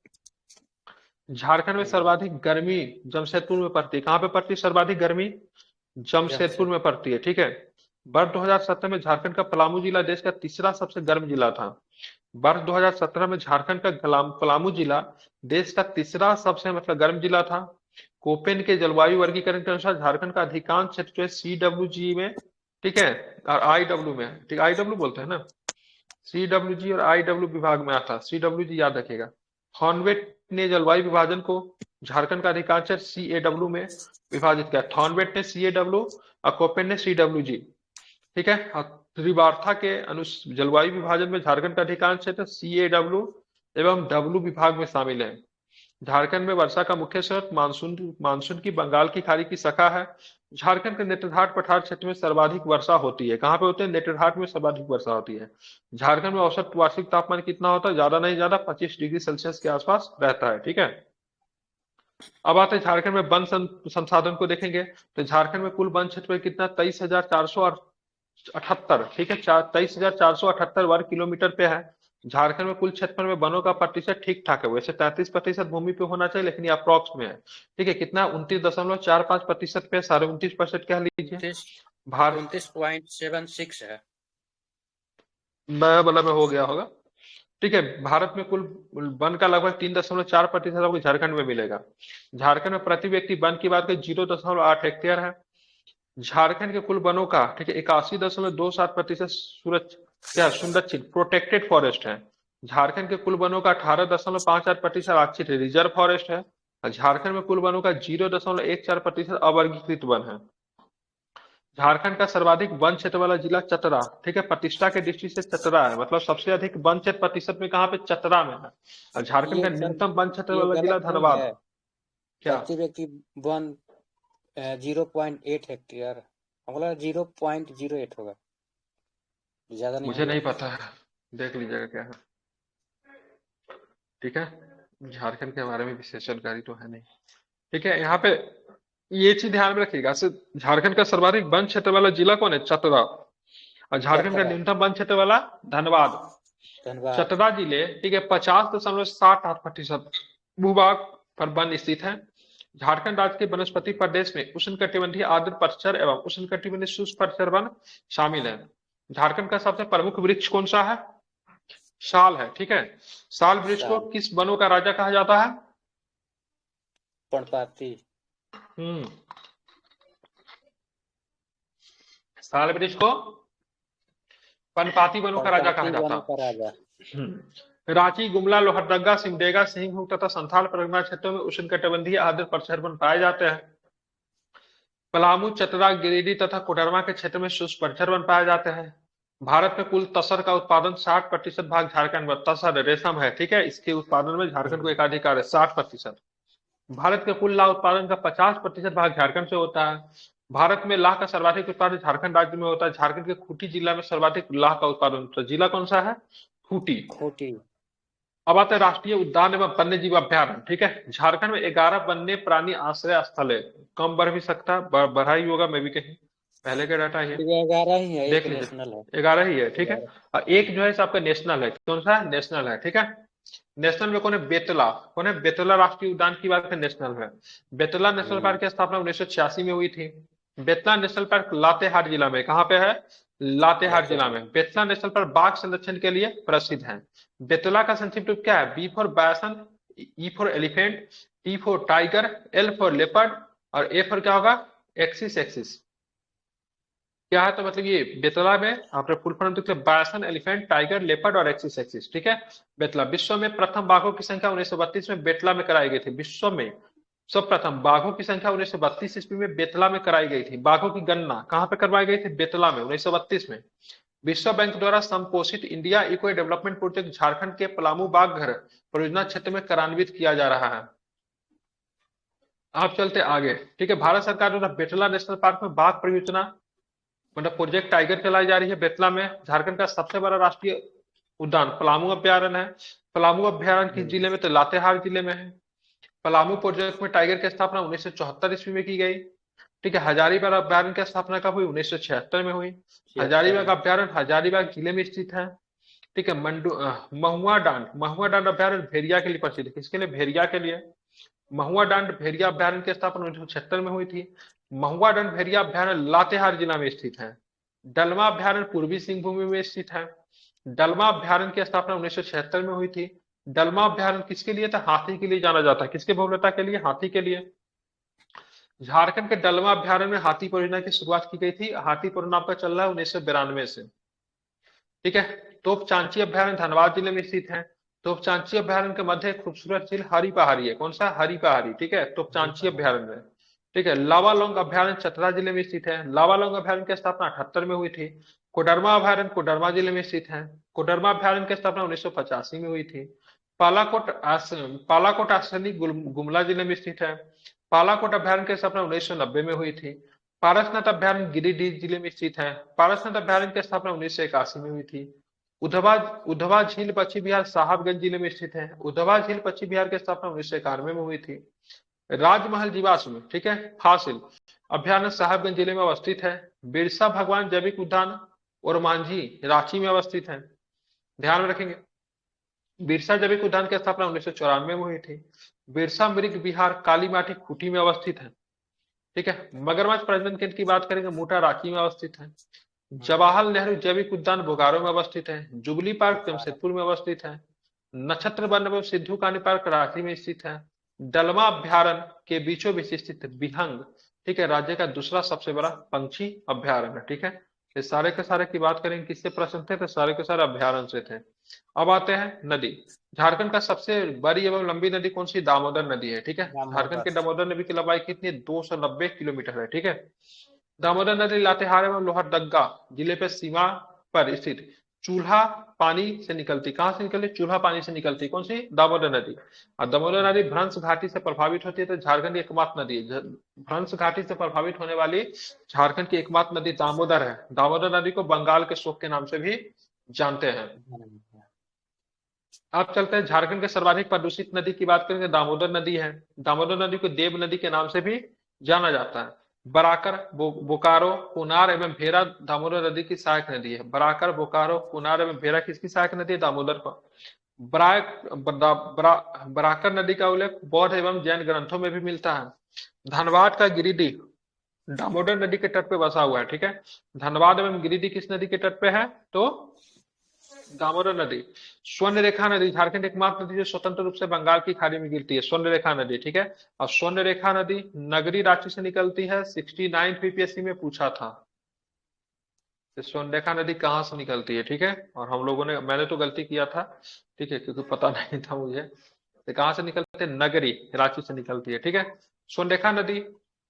झारखंड में सर्वाधिक गर्मी जमशेदपुर में पड़ती है। कहाँ पे पड़ती है सर्वाधिक गर्मी? जमशेदपुर में पड़ती है, ठीक है। वर्ष 2017 में झारखंड का पलामू जिला देश का तीसरा सबसे गर्म जिला था। वर्ष 2017 में झारखंड का पलामू जिला देश का तीसरा सबसे मतलब गर्म जिला था। कोपेन के जलवायु वर्गीकरण के अनुसार झारखंड का अधिकांश क्षेत्र जो है CWG में, ठीक है, और IW में, ठीक, IW बोलते हैं ना, CWG और IW विभाग में आता है। CWG याद रखिएगा। थॉर्नवेट ने जलवायु विभाजन को झारखंड का अधिकांश क्षेत्र CAW में विभाजित किया। थॉर्नवेट ने CAW और कोपेन ने CWG, ठीक है। त्रिवार्था के जलवायु विभाजन में झारखंड का अधिकांश क्षेत्र CAW एवं W विभाग में शामिल है। झारखंड में वर्षा का मुख्य स्रोत मानसून की बंगाल की खाड़ी की शाखा है। झारखंड के नेत्रघाट पठार क्षेत्र में सर्वाधिक वर्षा होती है। कहाँ पे होते हैं? नेत्रघाट में सर्वाधिक वर्षा होती है। झारखंड में औसत वार्षिक तापमान कितना होता है? ज्यादा नहीं ज्यादा 25 डिग्री सेल्सियस के आसपास रहता है, ठीक है। अब आते हैं झारखंड में वन संसाधन को देखेंगे। तो झारखंड में कुल वन क्षेत्र कितना? 23,478, ठीक है, 23,478 वर्ग किलोमीटर पे है। झारखंड में कुल क्षेत्रफल में वनों का प्रतिशत ठीक ठाक है। वैसे 33% भूमि पे होना चाहिए, लेकिन अप्रॉक्स में है, ठीक है। कितना? 29.45% पे, 29.5% कह लीजिए। भारत 29.76 है। वाला में हो गया होगा, ठीक है। भारत में कुल वन का लगभग 3.4% आपको झारखंड में मिलेगा। झारखंड में प्रति व्यक्ति वन की बात करें 0.8 हेक्टेयर है। झारखंड के कुल वनों का, ठीक है, 81.27% क्या संरक्षित प्रोटेक्टेड फॉरेस्ट है। झारखंड के कुल वनों का 18.58% आरक्षित रिजर्व फॉरेस्ट है और झारखंड में कुल वनों का 0.14% अवर्गीकृत वन है। झारखंड का सर्वाधिक वन क्षेत्र वाला जिला चतरा, ठीक है, प्रतिष्ठा के दृष्टि से चतरा है, मतलब सबसे अधिक वन क्षेत्र प्रतिशत में कहाँ पे, चतरा में है। और झारखंड का ये सर न्यूनतम वन क्षेत्र ये वाला जिला गलत नहीं धनबाद। है। क्या? सचिव है कि 0.8 हेक्टेयर, मतलब 0.08 होगा, ज्यादा नहीं मुझे होगा। नहीं पता है, देख लीजिएगा क्या है, ठीक है। झारखंड के बारे में विशेष जानकारी तो है नहीं, ठीक है। यहाँ पे ये चीज ध्यान में रखिएगा, झारखंड का सर्वाधिक वन क्षेत्र वाला जिला कौन है, चतरा। और झारखंड का चतरा, न्यूनतम वन क्षेत्र वाला धनबाद। धनबाद। चतरा जिले, ठीक है, 50.68% भूभाग पर वन स्थित है। झारखंड राज्य के वनस्पति प्रदेश में उष्णकटिबंधीय आर्द्र पतझड़ एवं उष्णकटिबंधीय शुष्क पतझड़ वन शामिल है। झारखंड का सबसे प्रमुख वृक्ष कौन सा है, साल है, ठीक है। साल वृक्ष को साल, किस वनों का राजा कहा जाता है? पर्णपाती। हम्म साल वृक्ष को पर्णपाती वनों का राजा कहा पर्णपाती जाता वनों का है। राजा। रांची, गुमला, लोहरदगा, सिमडेगा, सिंहभूम तथा संथाल परगना क्षेत्रों में उष्णकटिबंधीय आर्द्र पतझड़ वन पाए जाते हैं। पलामू, चतरा, गिरिडीह तथा कोडरमा के क्षेत्र में शुष्क पतझड़ वन पाए जाते हैं। भारत में कुल तसर का उत्पादन 60% भाग झारखंड में, तसर रेशम है, ठीक है, इसके उत्पादन में झारखंड को एकाधिकार है 60%। भारत के कुल लाह उत्पादन का 50% भाग झारखंड से होता है। भारत में लाह का सर्वाधिक उत्पादन झारखंड राज्य में होता है। झारखंड के खूंटी जिला में सर्वाधिक लाह का उत्पादन होता है। जिला कौन सा है, खूंटी। खूंटी। अब आता है राष्ट्रीय उद्यान एवं वन्य जीव अभ्यारण्य, ठीक है। झारखंड में 11 वन्य प्राणी आश्रय स्थल है, कम बढ़ भी सकता है, बढ़ा ही होगा, मैं भी कहीं पहले का डाटा है, 11 ही है, देख एक लीजिए, नेशनल है। 11 ही है, ठीक है। 11। और एक जो है इस आपका नेशनल है, कौन सा है, नेशनल है, ठीक है। नेशनल में कौन है, बेतला, कौन है, बेतला राष्ट्रीय उद्यान की बात है, नेशनल है। बेतला नेशनल पार्क की स्थापना 1986 में हुई थी। बेतला नेशनल पार्क लातेहार जिला में, कहाँ पे है, लातेहार जिला में। बेतला नेशनल पार्क बाघ संरक्षण के लिए प्रसिद्ध है। बेतला का संक्षिप्त रूप क्या है, B for bison, E for elephant, T for tiger, L for leopard और ए फॉर क्या होगा, एक्सिस एक्सिस। क्या है, तो मतलब ये बेतला में आपने फुल फॉर्म देख लिया, बायसन, एलिफेंट, टाइगर, लेपर्ड और एक्सिस एक्सिस, ठीक है। बेतला विश्व में प्रथम बाघों की संख्या 1932 में बेतला में कराई गई थी। विश्व में सब प्रथम बाघों की संख्या 1932 ईस्वी में बेतला में कराई गई थी। बाघों की गणना कहाँ पे करवाई गई थी, बेतला में, 1932 में। विश्व बैंक द्वारा संपोषित India eco development project Jharkhand के पलामू बाघ घर परियोजना क्षेत्र में कार्यान्वित किया जा रहा है। आप चलते आगे, ठीक है। भारत सरकार द्वारा बेतला नेशनल पार्क में बाघ परियोजना, मतलब प्रोजेक्ट टाइगर चलाई जा रही है बेतला में। झारखंड का सबसे बड़ा राष्ट्रीय उद्यान पलामू अभ्यारण्य है। पलामू अभ्यारण्य किस जिले में, तो लातेहार जिले में है। पलामू प्रोजेक्ट में टाइगर की स्थापना 1974 ईस्वी में की गई, ठीक है। हजारीबाग अभ्यारण्य की स्थापना कब हुई, 1976 में हुई। हजारीबाग अभ्यारण्य हजारीबाग जिले में स्थित है, ठीक है। महुआ डांड अभ्यारण्य भेड़िया के लिए प्रसिद्ध है। किसके लिए, भेड़िया के लिए। महुआ डांड भेड़िया अभ्यारण्य की स्थापना 1976 में हुई थी। महुआ डांड भेड़िया अभ्यारण्य लातेहार जिला में स्थित है। डलमा अभ्यारण्य पूर्वी सिंहभूम में स्थित है। डलमा अभ्यारण्य की स्थापना 1976 में हुई थी। डलमा अभ्यारण्य किसके लिए था, हाथी के लिए जाना जाता है। किसके बहुलता के लिए, हाथी के लिए। झारखंड के डलमा अभ्यारण्य में हाथी परियोजना की शुरुआत की गई थी। हाथी परियोजना आपका चल रहा है 1992 से, ठीक है। तोपचांची अभ्यारण्य धनबाद जिले में स्थित है। तोपचांची अभ्यारण्य के मध्य एक खूबसूरत झील हरी पहाड़ी है, कौन सा, हरी पहाड़ी, ठीक है, तोपचांची अभ्यारण्य है, ठीक है। लावालौंग अभ्यारण्य चतरा जिले में स्थित है। लावालौंग अभ्यारण्य की स्थापना 78 में हुई थी। कोडरमा अभ्यारण्य कोडरमा जिले में स्थित है। कोडरमा अभ्यारण्य की स्थापना 1985 में हुई थी। पालाकोट आसनी गुमला जिले में स्थित है। पालाकोट अभ्यारण्य की स्थापना 1990 में हुई थी। पारसनाथ अभ्यारण्य गिरिडीह जिले में स्थित है। पारसनाथ अभ्यारण्य की स्थापना 1981 में हुई थी। उधवा उधवा झील पश्चिम बिहार साहबगंज जिले में स्थित है। उधवा झील पश्चिम बिहार की स्थापना 1991 में हुई थी। राजमहल जीवाश्म, ठीक है, फासिल अभ्यारण्य साहबगंज जिले में अवस्थित है। बिरसा भगवान जैविक उद्यान और मांझी रांची में अवस्थित है, ध्यान में रखेंगे। बिरसा जैविक उद्यान की स्थापना 1994 में हुई थी। बिरसा मृग विहार कालीमाटी खूंटी में अवस्थित है, ठीक है। मगरमच्छ प्रजनन केंद्र की बात करेंगे, मोटा रांची में अवस्थित है। जवाहरलाल नेहरू जैविक उद्यान बोकारो में अवस्थित है। जुबली पार्क जमशेदपुर में अवस्थित है। नक्षत्र वन एवं सिद्धू कान्ही पार्क रांची में स्थित है। डलमा अभ्यारण्य के बीचों बीच स्थित बिहंग, ठीक है, राज्य का दूसरा सबसे बड़ा पंछी अभ्यारण्य, ठीक है। ये सारे के सारे की बात करेंगे किससे प्रश्न थे, तो सारे के सारे अभ्यारण्य से थे। अब आते हैं नदी। झारखंड का सबसे बड़ी एवं लंबी नदी कौन सी? दामोदर नदी है, ठीक है। झारखंड के दामोदर। दामोदर नदी की लंबाई कितनी है? 290 किलोमीटर है, ठीक है। दामोदर नदी लातेहार एवं लोहरदगा जिले पे सीमा पर स्थित चूल्हा पानी से निकलती, कहां से निकलती? चूल्हा पानी से निकलती, कौन सी? दामोदर नदी। और दामोदर नदी भ्रंश घाटी से प्रभावित होती है, तो झारखंड की एकमात्र नदी है। भ्रंश घाटी से प्रभावित होने वाली झारखंड की एकमात्र नदी दामोदर है। दामोदर नदी को बंगाल के शोक के नाम से भी जानते हैं। अब चलते हैं झारखंड के सर्वाधिक प्रदूषित नदी की बात करेंगे, दामोदर नदी है। दामोदर नदी को देव नदी के नाम से भी जाना जाता है। बराकर, बोकारो, कुनार एवं भेरा दामोदर नदी की सहायक नदी है। बराकर, बोकारो, कुनार एवं भेरा किसकी सहायक नदी है? दामोदर को। बराकर नदी का उल्लेख बौद्ध एवं जैन ग्रंथों में भी मिलता है। धनबाद का गिरिडीह दामोदर नदी के तट पे बसा हुआ है, ठीक है। धनबाद एवं गिरिडीह किस नदी के तट पे है? तो दामोदर नदी। स्वर्ण रेखा नदी झारखंड एकमात्र नदी जो स्वतंत्र रूप से बंगाल की खाड़ी में गिरती है, स्वर्ण रेखा नदी, ठीक है। अब स्वर्ण रेखा नदी नगरी रांची से निकलती है, 69 बीपीएससी में पूछा था स्वर्ण रेखा नदी कहाँ से निकलती है, ठीक है। और हम लोगों ने, मैंने तो गलती किया था, ठीक है, क्योंकि पता नहीं था मुझे। तो कहाँ से निकलती है? नगरी रांची से निकलती है, ठीक है। स्वर्ण रेखा नदी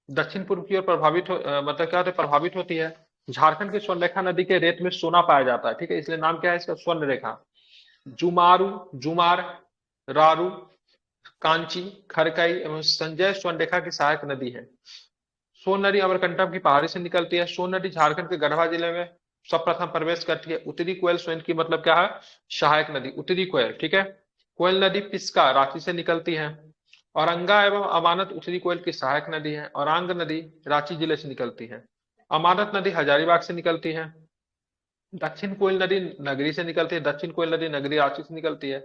दक्षिण पूर्व की ओर मतलब क्या होता है? प्रभावित होती है। झारखंड की स्वर्ण रेखा नदी के रेत में सोना पाया जाता है, ठीक है, इसलिए नाम क्या है इसका? स्वर्ण रेखा। जुमारू, जुमार, रारू, कांची, खरकई एवं संजय स्वर्ण रेखा की सहायक नदी है। सोन नदी अमरकंटक की पहाड़ी से निकलती है। सोन नदी झारखंड के गढ़वा जिले में सर्वप्रथम प्रवेश करती है। उत्तरी कोयल सोन की मतलब क्या है? सहायक नदी, उत्तरी कोयल, ठीक है। कोयल नदी पिस्का रांची से निकलती है। औरंगा एवं अमानत उत्तरी कोयल की सहायक नदी है। औरांग नदी रांची जिले से निकलती है। अमानत नदी हजारीबाग से निकलती है। दक्षिण कोयल नदी नगरी से निकलती है। दक्षिण कोयल नदी नगरी रांची से निकलती है।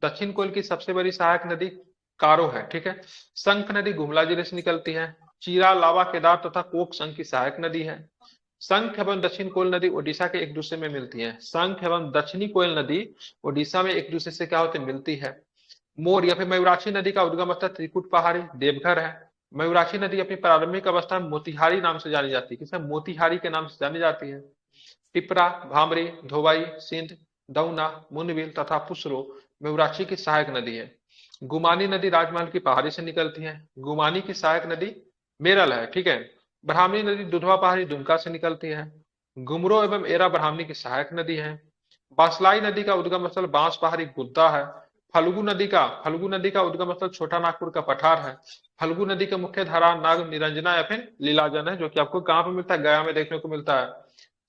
दक्षिण कोयल की सबसे बड़ी सहायक नदी कारो है, ठीक है। शंख नदी गुमला जिले से निकलती है। चीरा, लावा, केदार तथा कोक शंख की सहायक नदी है। शंख एवं दक्षिण कोयल नदी ओडिशा के एक दूसरे में मिलती है। शंख एवं दक्षिणी कोयल नदी ओडिशा में एक दूसरे से क्या होते? मिलती है। मोर या फिर मयूराक्षी नदी का उद्गम स्थल त्रिकुट पहाड़ी देवघर है। मयूराक्षी नदी अपनी प्रारंभिक अवस्था में मोतिहारी नाम से जानी जाती है। किसे? मोतिहारी के नाम से जानी जाती है। टिपरा, भामरी, धोबाई, सिंध, दौना, मुनविल तथा पुसरो मयूराक्षी की सहायक नदी है। गुमानी नदी राजमहल की पहाड़ी से निकलती है। गुमानी की सहायक नदी मेरल है, ठीक है। ब्राह्मणी नदी दुधवा पहाड़ी दुमका से निकलती है। गुमरो एवं एरा ब्राह्मणी की सहायक नदी है। बासलाई नदी का उद्गम स्थल बांस पहाड़ी गुद्दा है। फल्गु नदी का उद्गम स्थल छोटा नागपुर का पठार है। फल्गु नदी का मुख्य धारा नाग निरंजना या फिर लीलाजन है, जो कि आपको कहां पर मिलता है? गया में देखने को मिलता है।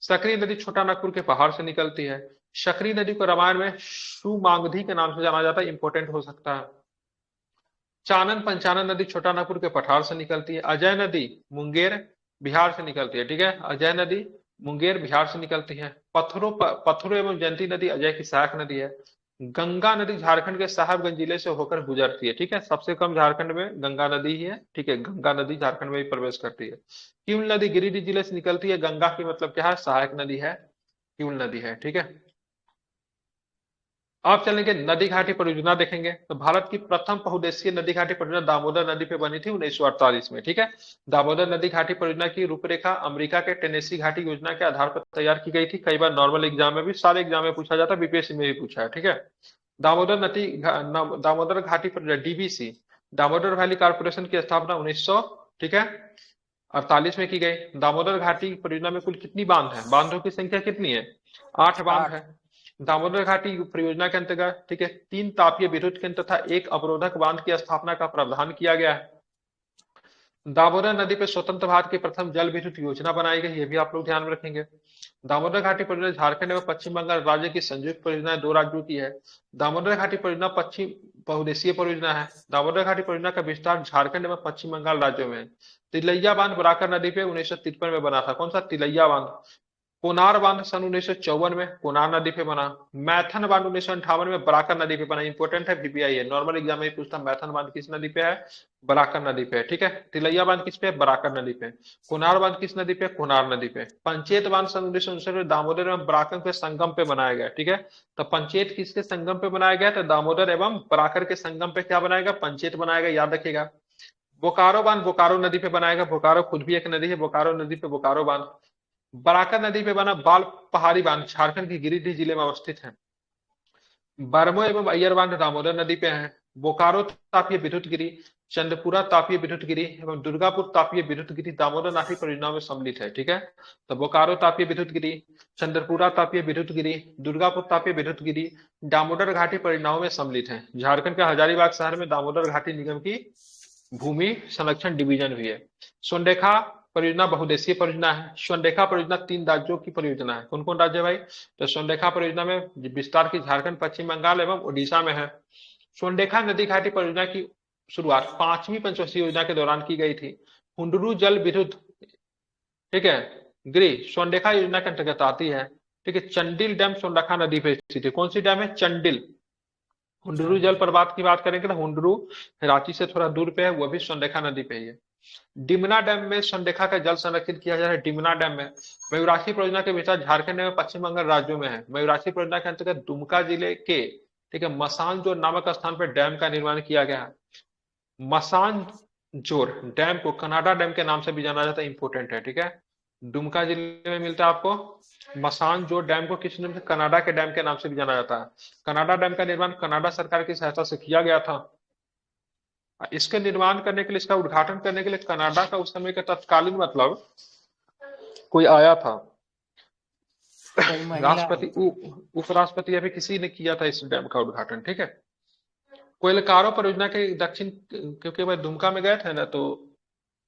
सकरी नदी छोटा नागपुर के पहाड़ से निकलती है। सकरी नदी को रामायण में सुमांगधी के नाम से जाना जाता है, इंपोर्टेंट हो सकता है। चानन पंचानन नदी छोटा नागपुर के पठार से निकलती है। अजय नदी मुंगेर बिहार से निकलती है, ठीक है। अजय नदी मुंगेर बिहार से निकलती है। पत्थरों एवं जयंती नदी अजय की सहायक नदी है। गंगा नदी झारखंड के साहेबगंज जिले से होकर गुजरती है, ठीक है। सबसे कम झारखंड में गंगा नदी ही है, ठीक है। गंगा नदी झारखंड में ही प्रवेश करती है। किउल नदी गिरिडीह जिले से निकलती है। गंगा की मतलब क्या है? सहायक नदी है, किउल नदी है, ठीक है। आप चलेंगे नदी घाटी परियोजना देखेंगे, तो भारत की प्रथम बहुउद्देशीय नदी घाटी परियोजना दामोदर नदी पे बनी थी 1948 में, ठीक है। दामोदर नदी घाटी परियोजना की रूपरेखा अमेरिका के टेनेसी घाटी योजना के आधार पर तैयार की गई थी। कई बार नॉर्मल एग्जाम में भी, सारे एग्जाम में पूछा जाता है, बीपीएससी में भी पूछा है, ठीक है। दामोदर घाटी परियोजना डीबीसी दामोदर वैली कारपोरेशन की स्थापना 1900, ठीक है, 48 में की गई। दामोदर घाटी परियोजना में कुल कितनी बांध है? बांधों की संख्या कितनी है? 8 बांध है। दामोदर घाटी परियोजना के अंतर्गत, ठीक है, 3 तापीय विद्युत केंद्र तथा 1 अवरोधक बांध की स्थापना का प्रावधान किया गया है। दामोदर नदी पर स्वतंत्र भारत की प्रथम जल विद्युत योजना बनाई गई, ये भी आप लोग ध्यान में रखेंगे। दामोदर घाटी परियोजना झारखंड एवं पश्चिम बंगाल राज्य की संयुक्त परियोजना 2 राज्यों की है। दामोदर घाटी परियोजना पश्चिम बहुउद्देशीय परियोजना है। दामोदर घाटी परियोजना का विस्तार झारखंड एवं पश्चिम बंगाल राज्यों में। तिलैया बांध बराकर नदी पे 1953 में बना था। कौन सा? तिलैया बांध। कोनार बांध सन 1954 में कोनार नदी पे बना। मैथन बांध 1958 में बराकर नदी पे बना। इंपोर्टेंट है, VPI है, नॉर्मल एग्जाम में पूछता। मैथन बांध किस नदी पे है? बराकर नदी पे, ठीक है। तिलैया बांध किस पे? बराकर नदी पे। कोनार बांध किस नदी पे? कोनार नदी पे। पंचेत बांध सन 1959 में दामोदर एवं बराकर के संगम पे बनाया गया, ठीक है। तो पंचेत किसके संगम पे बनाया गया? तो दामोदर एवं बराकर के संगम पे क्या बनाएगा? पंचेत बनाएगा, याद रखिएगा। बोकारो बांध बोकारो नदी पे बनाएगा। बोकारो खुद भी एक नदी है, बोकारो नदी पे बोकारो बांध। बराकर नदी पे बना बाल पहाड़ी बांध झारखंड के गिरिडीह जिले में अवस्थित है। बरमो एवं अय्यर बांध दामोदर नदी पे है। बोकारो तापीय विद्युत गिरी, चंद्रपुरा तापीय विद्युत गिरी एवं दुर्गापुर तापीय विद्युत गिरी दामोदर नाटी परियोजना में सम्मिलित है। ठीक है, तो बोकारो तापीय विद्युत गिरी, चंद्रपुरा तापीय विद्युत गिरी, दुर्गापुर तापीय विद्युत गिरी दामोदर घाटी परियोजनाओं में सम्मिलित है। झारखंड के हजारीबाग शहर में दामोदर घाटी निगम की भूमि संरक्षण डिवीजन हुई है। सोनरेखा परियोजना बहुउद्देशीय परियोजना है। सोनरेखा परियोजना 3 राज्यों की परियोजना है। कौन कौन राज्य भाई? तो सोनरेखा परियोजना में विस्तार की झारखंड, पश्चिम बंगाल एवं उड़ीसा में है। सोनरेखा नदी घाटी परियोजना की शुरुआत 5वीं पंचवर्षीय योजना के दौरान की गई थी। हुंडरू जल विद्युत, ठीक है, गृह सोनरेखा योजना के अंतर्गत आती है। ठीक है, चंडिल डैम सोनरेखा नदी पे स्थित है। कौन सी डैम है? चंडिल। हुंडरू जल प्रपात की बात करेंगे तो हुंडरू रांची से थोड़ा दूर पे है, वो भी सोनरेखा नदी पे ही है। डिमना डैम में सोनरेखा का जल संरक्षित किया जा रहा है। डिमना डैम में मयूराक्षी परियोजना के विस्तार झारखंड एवं पश्चिम बंगाल राज्यों में है। मयूराक्षी परियोजना के अंतर्गत दुमका जिले के, ठीक है, मसानजोर नामक स्थान पर डैम का निर्माण किया गया है। मसानजोर डैम को कनाडा डैम के नाम से भी जाना जाता है, इंपोर्टेंट है। ठीक है, दुमका जिले में मिलता है आपको। मसानजोर डैम को किस नाम से? कनाडा के डैम के नाम से भी जाना जाता है। कनाडा डैम का निर्माण कनाडा सरकार की सहायता से किया गया था। इसके निर्माण करने के लिए, इसका उद्घाटन करने के लिए कनाडा का उस समय का तत्कालीन मतलब कोई आया था, राष्ट्रपति, उपराष्ट्रपति, अभी किसी ने किया था इस डैम का उद्घाटन। ठीक है, कोयलकारो परियोजना के दक्षिण, क्योंकि मैं दुमका में गए थे ना, तो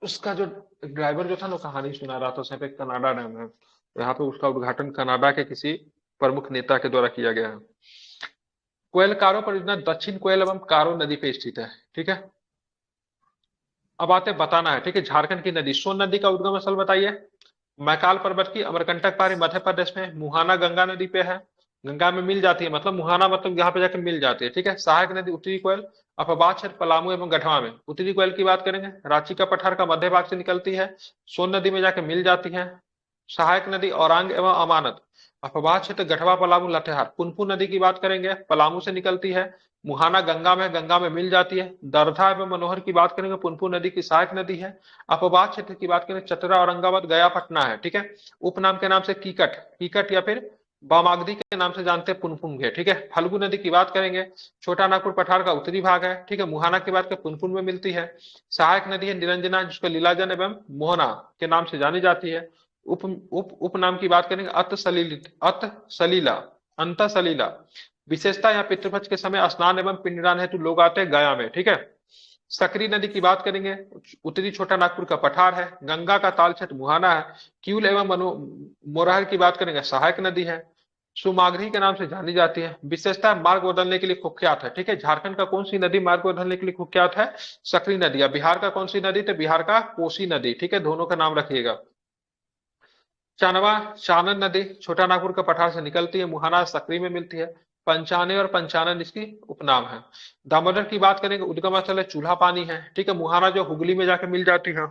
उसका जो ड्राइवर जो था ना, कहानी सुना रहा था, उसमें कनाडा डैम है, यहाँ पे उसका उद्घाटन कनाडा के किसी प्रमुख नेता के द्वारा किया गया है। कोयलकारो परियोजना दक्षिण कोयल एवं कारो नदी पे स्थित है। ठीक है, अब आते बताना है। ठीक है, झारखंड की नदी, सोन नदी का उद्गम स्थल बताइए। मैकाल पर्वत की अमरकंटक पहाड़ी मध्य प्रदेश में। मुहाना गंगा नदी पे है, गंगा में मिल जाती है, मतलब मुहाना मतलब यहाँ पे जाकर मिल जाती है। ठीक है, सहायक नदी उत्तरी कोयल, अपवाद क्षेत्र पलामू एवं गढ़वा में। उत्तरी कोयल की बात करेंगे, रांची का पठार का मध्य भाग से निकलती है, सोन नदी में जाकर मिल जाती है। सहायक नदी औरांग एवं अमानत, अपवाद क्षेत्र गढ़वा, पलामू, लातेहार। पुनपुन नदी की बात करेंगे, पलामू से निकलती है, मुहाना गंगा में मिल जाती है। दर्धा एवं मनोहर की बात करेंगे, पुनपुन नदी की सहायक नदी है। अपवाद क्षेत्र की बात करें, चतरा, औरंगाबाद, गया, पटना है। ठीक है, उपनाम के नाम से कीकट, कीकट या फिर बामागदी के नाम से जानते हैं पुनपुन है। ठीक है, फल्गु नदी की बात करेंगे, छोटा नागपुर पठार का उत्तरी भाग है। ठीक है, मुहाना की बात करें पुनपुन में मिलती है। सहायक नदी है निरंजना, जिसको लीलाजन एवं मोहना के नाम से जानी जाती है। उपनाम की बात करेंगे, अंत सलीला। विशेषता यहाँ पितृपक्ष के समय स्नान एवं पिंडदान हेतु लोग आते हैं गया में। ठीक है, सकरी नदी की बात करेंगे, उत्तरी छोटा नागपुर का पठार है। गंगा का ताल क्षेत्र मुहाना है। क्यूल एवं मोरहर की बात करेंगे, सहायक नदी है, सुमागरी के नाम से जानी जाती है। विशेषता मार्ग बदलने के लिए कुख्यात है। ठीक है, झारखंड का कौन सी नदी मार्ग बदलने के लिए कुख्यात है? सकरी नदी। बिहार का कौन सी नदी? तो बिहार का कोसी नदी। ठीक है, दोनों का नाम रखिएगा। चानन नदी छोटा नागपुर का पठार से निकलती है, मुहाना सकरी में मिलती है। पंचाने और पंचानन इसकी उपनाम है। दामोदर की बात करेंगे, उद्गम स्थल है चूल्हा पानी है। ठीक है, मुहाना जो हुगली में जाकर मिल जाती है।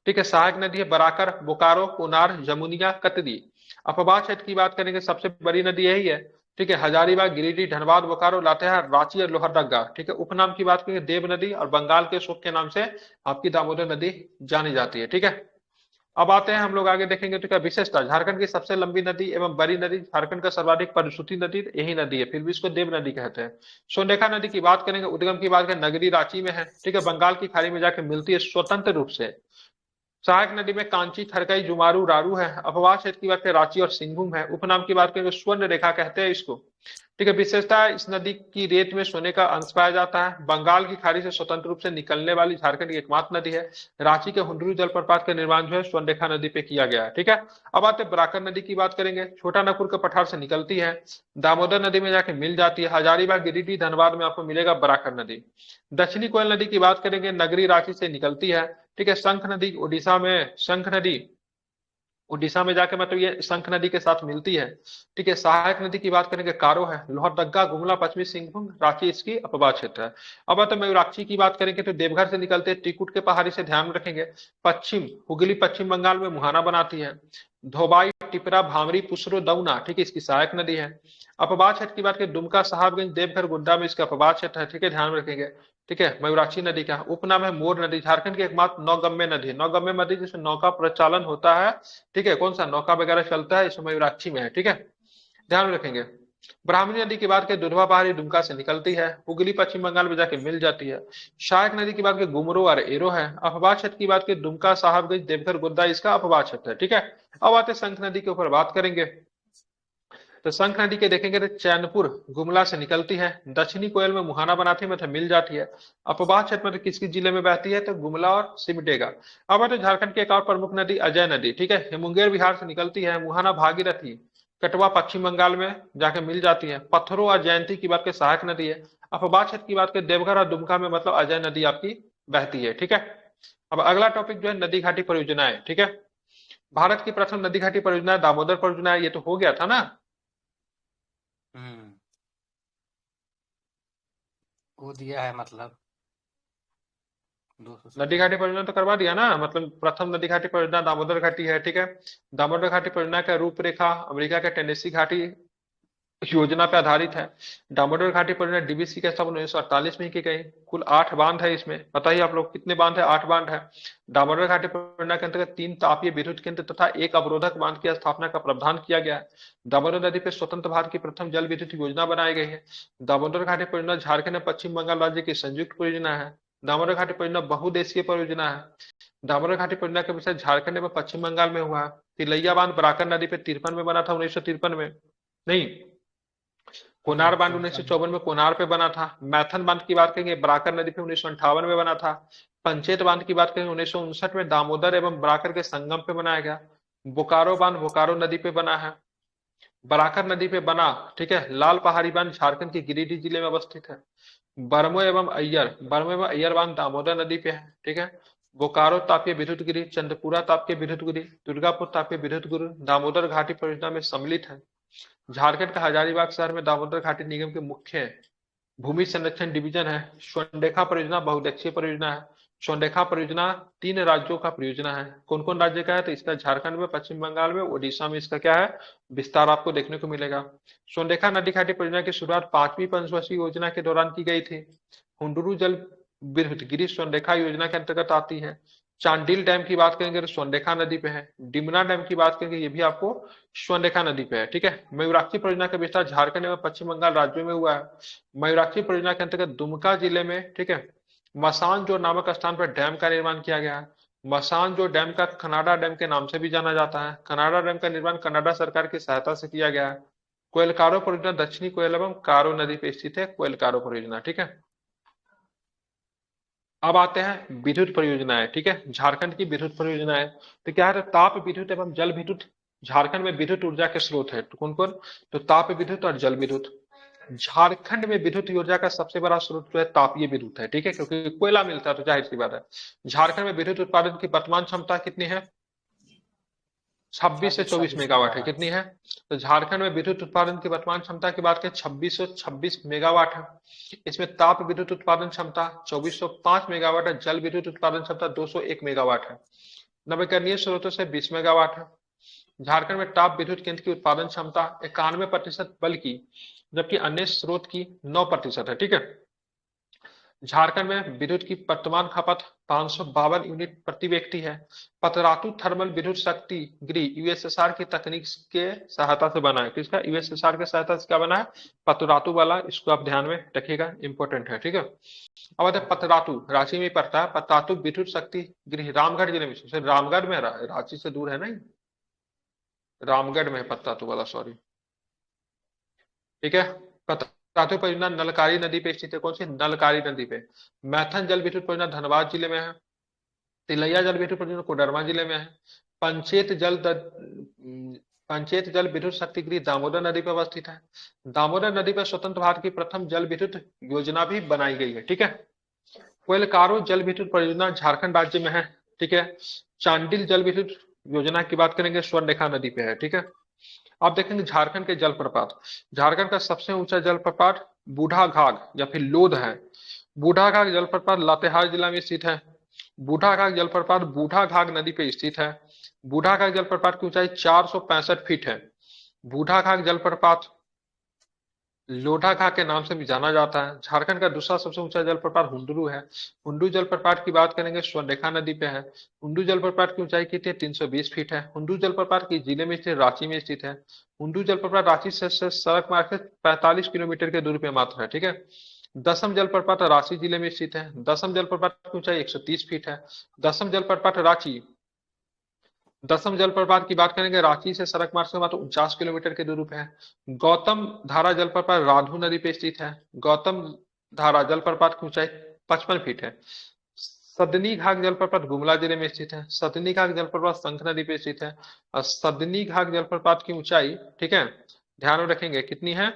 ठीक है, सहायक नदी है बराकर, बोकारो, कोनार, जमुनिया, कतरी। अपवाद क्षेत्र की बात करेंगे, सबसे बड़ी नदी यही है। ठीक है, हजारीबाग, गिरिडीह, धनबाद, बोकारो, लातेहार, रांची और लोहरदगा। ठीक है, उपनाम की बात करेंगे देव नदी, और बंगाल के शोक के नाम से आपकी दामोदर नदी जानी जाती है। ठीक है, अब आते हैं हम लोग आगे देखेंगे तो क्या विशेषता, झारखंड की सबसे लंबी नदी एवं बड़ी नदी, झारखंड का सर्वाधिक परिश्रुति नदी यही नदी है, फिर भी इसको देव नदी कहते हैं। सोनरेखा नदी की बात करेंगे, उद्गम की बात करें, नगरी रांची में है। ठीक है, बंगाल की खाड़ी में जाकर मिलती है स्वतंत्र रूप से। सहायक नदी में कांची, थरकई, जुमारू, रारू है। अपवाद क्षेत्र की बात करें, रांची और सिंहभूम है। उपनाम की बात करें, स्वर्ण रेखा कहते हैं इसको। ठीक है, विशेषता है इस नदी की रेत में सोने का अंश पाया जाता है। बंगाल की खाड़ी से स्वतंत्र रूप से निकलने वाली झारखंड की एकमात्र नदी है। रांची के हुंडरू जलप्रपात का निर्माण जो है स्वर्णरेखा नदी पे किया गया है। ठीक है, अब आते बराकर नदी की बात करेंगे, छोटा नागपुर के पठार से निकलती है, दामोदर नदी में जाके मिल जाती है। हजारीबाग, गिरिडीह, धनबाद में आपको मिलेगा बराकर नदी। दक्षिणी कोयल नदी की बात करेंगे, नगरी रांची से निकलती है। ठीक है, शंख नदी उड़ीसा में, शंख नदी उड़ीसा में जाके मतलब ये शंख नदी के साथ मिलती है। ठीक है, सहायक नदी की बात करेंगे, कारो है, लोहरदगा, गुमला, पश्चिमी सिंहभूम, रांची इसकी अपवाद क्षेत्र है। अब तो मयूराक्षी की बात करेंगे तो देवघर से निकलते हैं, त्रिकुट के पहाड़ी से ध्यान रखेंगे। पश्चिम हुगली पश्चिम बंगाल में मुहाना बनाती है। धोबाई, टिपरा, भामरी, पुसरो, दौना, ठीक है, इसकी सहायक नदी है। अपवाद क्षेत्र की बात करें, दुमका, साहबगंज, देवघर, गोड्डा में इसका अपवाद क्षेत्र है। ठीक है, ध्यान रखेंगे। ठीक है। मयूराक्षी नदी क्या है? उपनाम है मोर नदी, झारखंड की एकमात्र नौगम्य नदी, नौगम्य नदी जिसमें नौका प्रचालन होता है, ठीक है, कौन सा नौका वगैरह चलता है, इसमें मयूराक्षी में है, ठीक है, ध्यान में रखेंगे। ब्राह्मणी नदी की बात के दुधवा पहाड़ी दुमका से निकलती है, हुगली पश्चिम बंगाल में जाके मिल जाती है। सहायक नदी की बात के गुमरो और एरो है। अफवाह क्षेत्र की बात के दुमका, साहबगंज, देवघर, गोड्डा इसका अफवाह क्षेत्र है, ठीक है। अब आते शंख नदी के ऊपर बात करेंगे। तो शंख नदी के देखेंगे तो चैनपुर गुमला से निकलती है, दक्षिणी कोयल में मुहाना बनाती है, मतलब मिल जाती है। अपवाह क्षेत्र में किस किस जिले में बहती है? तो गुमला और सिमडेगा। अब तो झारखंड की एक और प्रमुख नदी अजय नदी, ठीक है, मुंगेर बिहार से निकलती है, मुहाना, भागीरथी, कटवा पश्चिम बंगाल में जाके मिल जाती है। पत्थरों और जयंती की बात के सहायक नदी है। अपवाह क्षेत्र की बात के देवघर और दुमका में मतलब अजय नदी आपकी बहती है, ठीक है। अब अगला टॉपिक जो है नदी घाटी परियोजनाएं, ठीक है। भारत की प्रथम नदी घाटी परियोजना दामोदर परियोजना है, ये तो हो गया था ना। वो दिया है मतलब नदी घाटी परियोजना तो करवा दिया ना, मतलब प्रथम नदी घाटी परियोजना दामोदर घाटी है, ठीक है। दामोदर घाटी परियोजना का रूपरेखा अमेरिका के टेनेसी घाटी योजना पे आधारित है। दामोदर घाटी परियोजना डीबीसी के स्थापना 1948 में की गई। कुल 8 बांध है इसमें, बताइए आप लोग कितने बांध है? 8 बांध है। दामोदर घाटी परियोजना के अंतर्गत 3 तापीय विद्युत केंद्र तथा 1 अवरोधक बांध की स्थापना का प्रावधान किया गया है। दामोदर नदी पर स्वतंत्र भारत की प्रथम जल विद्युत योजना बनाई गई है। दामोदर घाटी परियोजना झारखंड और पश्चिम बंगाल राज्य की संयुक्त परियोजना है। दामोदर घाटी परियोजना बहुउद्देशीय परियोजना है। दामोदर घाटी परियोजना का विषय झारखंड एवं पश्चिम बंगाल में हुआ है। तिलैया बांध बराकर नदी पे 53 में बना था, 1953 में नहीं। कोनार बांध 1954 में कोनार पे बना था। मैथन बांध की बात करेंगे बराकर नदी पे 1958 में बना था। पंचेत बांध की बात करेंगे 1959 में दामोदर एवं बराकर के संगम पे बनाया गया। बोकारो बांध बोकारो नदी पे बना है, बराकर नदी पे बना, ठीक है। लाल पहाड़ी बांध झारखंड के गिरिडीह जिले में अवस्थित है। बरमो एवं अय्यर बांध दामोदर नदी पे है, ठीक है। बोकारो तापीय विद्युत गिरी, चंद्रपुरा तापीय विद्युत गिरी, दुर्गापुर तापीय विद्युत गिरी दामोदर घाटी परियोजना में सम्मिलित है। झारखंड का हजारीबाग शहर में दामोदर घाटी निगम के मुख्य भूमि संरक्षण डिवीजन है। स्वर्णरेखा परियोजना बहुउद्देशीय परियोजना है। स्वर्णरेखा परियोजना 3 राज्यों का परियोजना है। कौन कौन राज्य का है? तो इसका झारखंड में, पश्चिम बंगाल में, ओडिशा में इसका क्या है विस्तार आपको देखने को मिलेगा। स्वर्णरेखा नदी घाटी परियोजना की शुरुआत 5वीं पंचवर्षीय योजना के दौरान की गई थी। हुंडुरु जल विद्युत गिरी स्वर्णरेखा योजना के अंतर्गत आती है। चांडिल डैम की बात करेंगे तो स्वर्णरेखा नदी पे है। डिमना डैम की बात करेंगे ये भी आपको स्वर्णरेखा नदी पे है, ठीक है। मयूराक्षी परियोजना का विस्तार झारखंड एवं पश्चिम बंगाल राज्यों में हुआ है। मयूराक्षी परियोजना के अंतर्गत दुमका जिले में, ठीक है, मसानजोर नामक स्थान पर डैम का निर्माण किया गया है। मसानजोर डैम का कनाडा डैम के नाम से भी जाना जाता है। कनाडा डैम का निर्माण कनाडा सरकार की सहायता से किया गया है। कोयलकारो परियोजना दक्षिणी कोयल एवं कारो नदी पे स्थित है, कोयलकारो परियोजना, ठीक है। अब आते हैं विद्युत परियोजनाएं, ठीक है, झारखंड की विद्युत परियोजनाएं। तो क्या है? ताप विद्युत एवं जल विद्युत झारखंड में विद्युत ऊर्जा के स्रोत है। तो कौन कौन? तो ताप विद्युत और जल विद्युत। झारखंड में विद्युत ऊर्जा का सबसे बड़ा स्रोत जो है तापीय विद्युत है, ठीक है, क्योंकि कोयला मिलता है तो जाहिर सी बात है। झारखंड में विद्युत उत्पादन की वर्तमान क्षमता कितनी है? 26 से 24 मेगावाट है। कितनी है? तो झारखंड में विद्युत उत्पादन की वर्तमान क्षमता की बात करें 2626 मेगावाट है। इसमें ताप विद्युत उत्पादन क्षमता 2405 मेगावाट है। जल विद्युत उत्पादन क्षमता 201 मेगावाट है। नवीकरणीय स्रोतों से 20 मेगावाट है। झारखंड में ताप विद्युत केंद्र की उत्पादन क्षमता 91% बल की, जबकि अन्य स्रोत की 9% है, ठीक है। झारखंड में विद्युत की वर्तमान खपत 552 यूनिट प्रति व्यक्ति है। पतरातू थर्मल विद्युत शक्ति गृह यूएसएसआर की तकनीक के सहायता से बना है। किसका? यूएसएसआर के सहायता से क्या बना है? पतरातू वाला, इसको आप ध्यान में रखिएगा, इंपॉर्टेंट है, ठीक है। अब आते हैं पतरातू, रांची में पड़ता है। पतरातू विद्युत शक्ति गृह रामगढ़ जिले में, रामगढ़ में, रांची से दूर है नहीं, रामगढ़ में है पतरातू वाला, सॉरी, ठीक है। पतरातू परियोजना नलकारी नदी पे स्थित है। कौन सी? नलकारी नदी पे। मैथन जल विद्युत परियोजना धनबाद जिले में है। तिलैया जल विद्युत परियोजना कोडरमा जिले में है। पंचेत जल पंचेत जल विद्युत शक्ति गृह दामोदर नदी पर अवस्थित है। दामोदर नदी पर स्वतंत्र भारत की प्रथम जल विद्युत योजना भी बनाई गई है, ठीक है। कोयलकारो जल विद्युत परियोजना झारखंड राज्य में है, ठीक है। चांडिल जल विद्युत योजना की बात करेंगे स्वर्णरेखा नदी पे है, ठीक है। आप देखेंगे झारखंड के जलप्रपात, झारखंड का सबसे ऊंचा जलप्रपात बूढ़ा घाघ या फिर लोध है। बूढ़ा घाघ जलप्रपात लातेहार जिला में स्थित है। बूढ़ा घाघ जलप्रपात बूढ़ा घाघ नदी पे स्थित है। बूढ़ा घाघ जलप्रपात की ऊंचाई 465 फीट है। बूढ़ा घाघ जलप्रपात लोढ़ा घाट के नाम से भी जाना जाता है। झारखंड का दूसरा सबसे ऊंचा जलप्रपात हुंडरू है। हुंडरू जलप्रपात की बात करेंगे, स्वर्णरेखा नदी पे है। हुंडरू जलप्रपात की ऊंचाई कितनी है? 320 फीट है। हुंडरू जलप्रपात की जिले में स्थित, रांची में स्थित है। हुंडरू जलप्रपात रांची से सड़क मार्ग से 45 किलोमीटर के दूरी पे मात्र है, ठीक है। दसम जलप्रपात रांची जिले में स्थित है। दसम जलप्रपात की ऊंचाई 130 फीट है। दसम जलप्रपात रांची दसम जलप्रपात की बात करेंगे, रांची से सड़क मार्ग से मात्र 49 किलोमीटर के दूरी पे है। गौतम धारा जलप्रपात राधु नदी पे स्थित है। गौतम धारा जलप्रपात की ऊंचाई 55 फीट है। सदनी घाट जलप्रपात गुमला जिले में स्थित है। सदनी घाट जलप्रपात शंख नदी पे स्थित है। और सदनी घाट जलप्रपात की ऊंचाई, ठीक है, ध्यान में रखेंगे कितनी है?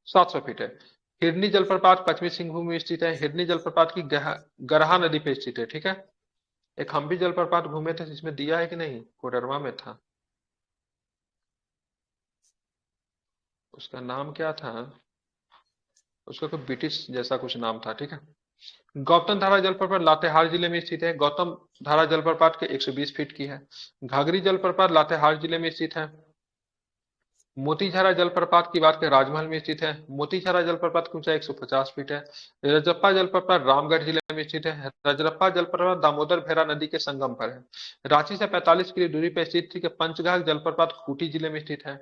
700 फीट है। हिरनी जलप्रपात पश्चिमी सिंहभूम में स्थित है। हिरनी जलप्रपात की गरहा नदी पे स्थित है, ठीक है। एक हम भी जलप्रपात घूमे थे, जिसमें दिया है कि नहीं, कोडरमा में था, उसका नाम क्या था? उसका कोई ब्रिटिश जैसा कुछ नाम था, ठीक है। गौतम धारा जलप्रपात लातेहार जिले में स्थित है। गौतम धारा जलप्रपात के 120 फीट की है। घाघरी जलप्रपात लातेहार जिले में स्थित है। मोतीझरा जलप्रपात की बात करें, राजमहल में स्थित है। मोतीझरा जलप्रपात की ऊंचाई 150 फीट है। रजरप्पा जलप्रपात रामगढ़ जिले में स्थित है। रजरप्पा जलप्रपात दामोदर भेरा नदी के संगम पर है। रांची से 45 किलो दूरी पर स्थित, ठीक है। पंचघाघ जलप्रपात खूंटी जिले में स्थित है।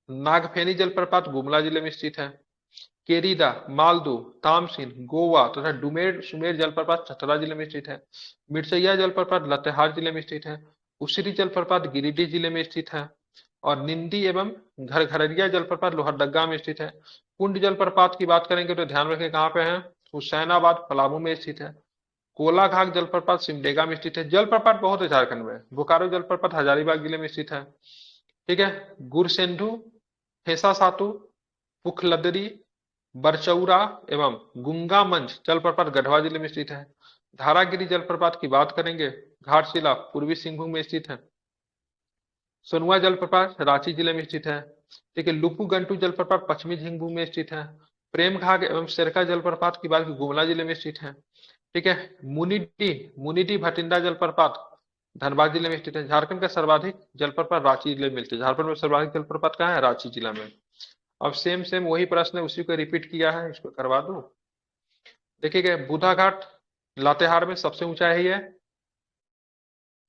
नागफेनी जलप्रपात गुमला जिले में स्थित है। केरीदा, मालदू, तामसिन, गोवा तथा डुमेर सुमेर जलप्रपात चतरा जिले में स्थित है। मिर्चैया जलप्रपात लातेहार जिले में स्थित है। उसिरी जलप्रपात गिरिडीह जिले में स्थित है। और निंदी एवं घरघरिया जलप्रपात लोहरदगा में स्थित है। कुंड जलप्रपात की बात करेंगे तो ध्यान रखें कहाँ पे है? हुसैनाबाद पलामू में स्थित है। कोलाघाट जलप्रपात सिमडेगा में स्थित है। जलप्रपात बहुत है झारखंड में। बोकारो जलप्रपात हजारीबाग जिले में स्थित है, ठीक है। गुरसेंधु, हेसा सातु, पुखलदरी, बरचौरा एवं गुंगा मंच जलप्रपात गढ़वा जिले में स्थित है। धारागिरी जलप्रपात की बात करेंगे, घाटशिला पूर्वी सिंहभूम में स्थित है। सोनुआ जलप्रपात रांची जिले में स्थित है, ठीक है। लुपू गंटू जलप्रपात पश्चिमी सिंहभूम में स्थित है। प्रेम घाट एवं शेरका जलप्रपात की बात गुमला जिले में स्थित है, ठीक है। मुनिडी मुनिडी भटिंडा जलप्रपात धनबाद जिले में स्थित है। झारखंड का सर्वाधिक जलप्रपात रांची जिले में मिलते हैं। झारखंड में सर्वाधिक जलप्रपात कहाँ है? रांची जिला में। अब सेम सेम वही प्रश्न है, उसी को रिपीट किया है, इसको करवा दूं। देखिए बुधा घाट लातेहार में सबसे ऊंचा है ये,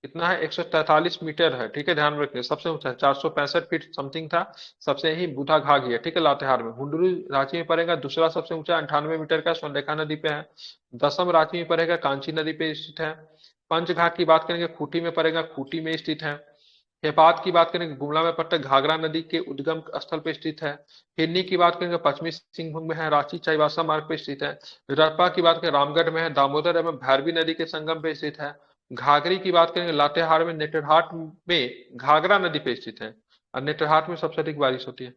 कितना है? 143 मीटर है, ठीक है। ध्यान रखिए सबसे ऊंचा है, 465 फीट समथिंग था। सबसे ही बुधा घाट ही है, ठीक है, लातेहार में। हुंडरू रांची में पड़ेगा। दूसरा सबसे ऊंचा 98 मीटर का स्वर्णरेखा नदी पे है। दसम रांची में पड़ेगा, कांची नदी पे स्थित है। पंचघाट की बात करेंगे, खूंटी में पड़ेगा, खूंटी में स्थित है। हेपात की बात करेंगे, गुमला में पड़ता है, घाघरा नदी के उद्गम स्थल पे स्थित है। हिरनी की बात करेंगे, पश्चिमी सिंहभूम में है, रांची चाईबासा मार्ग पे स्थित है। रपा की बात करें, रामगढ़ में है, दामोदर एवं भैरवी नदी के संगम पे स्थित है। घाघरी की बात करेंगे, लातेहार में, नेतरहाट में घाघरा नदी पे स्थित है। और नेतरहाट में सबसे अधिक बारिश होती है।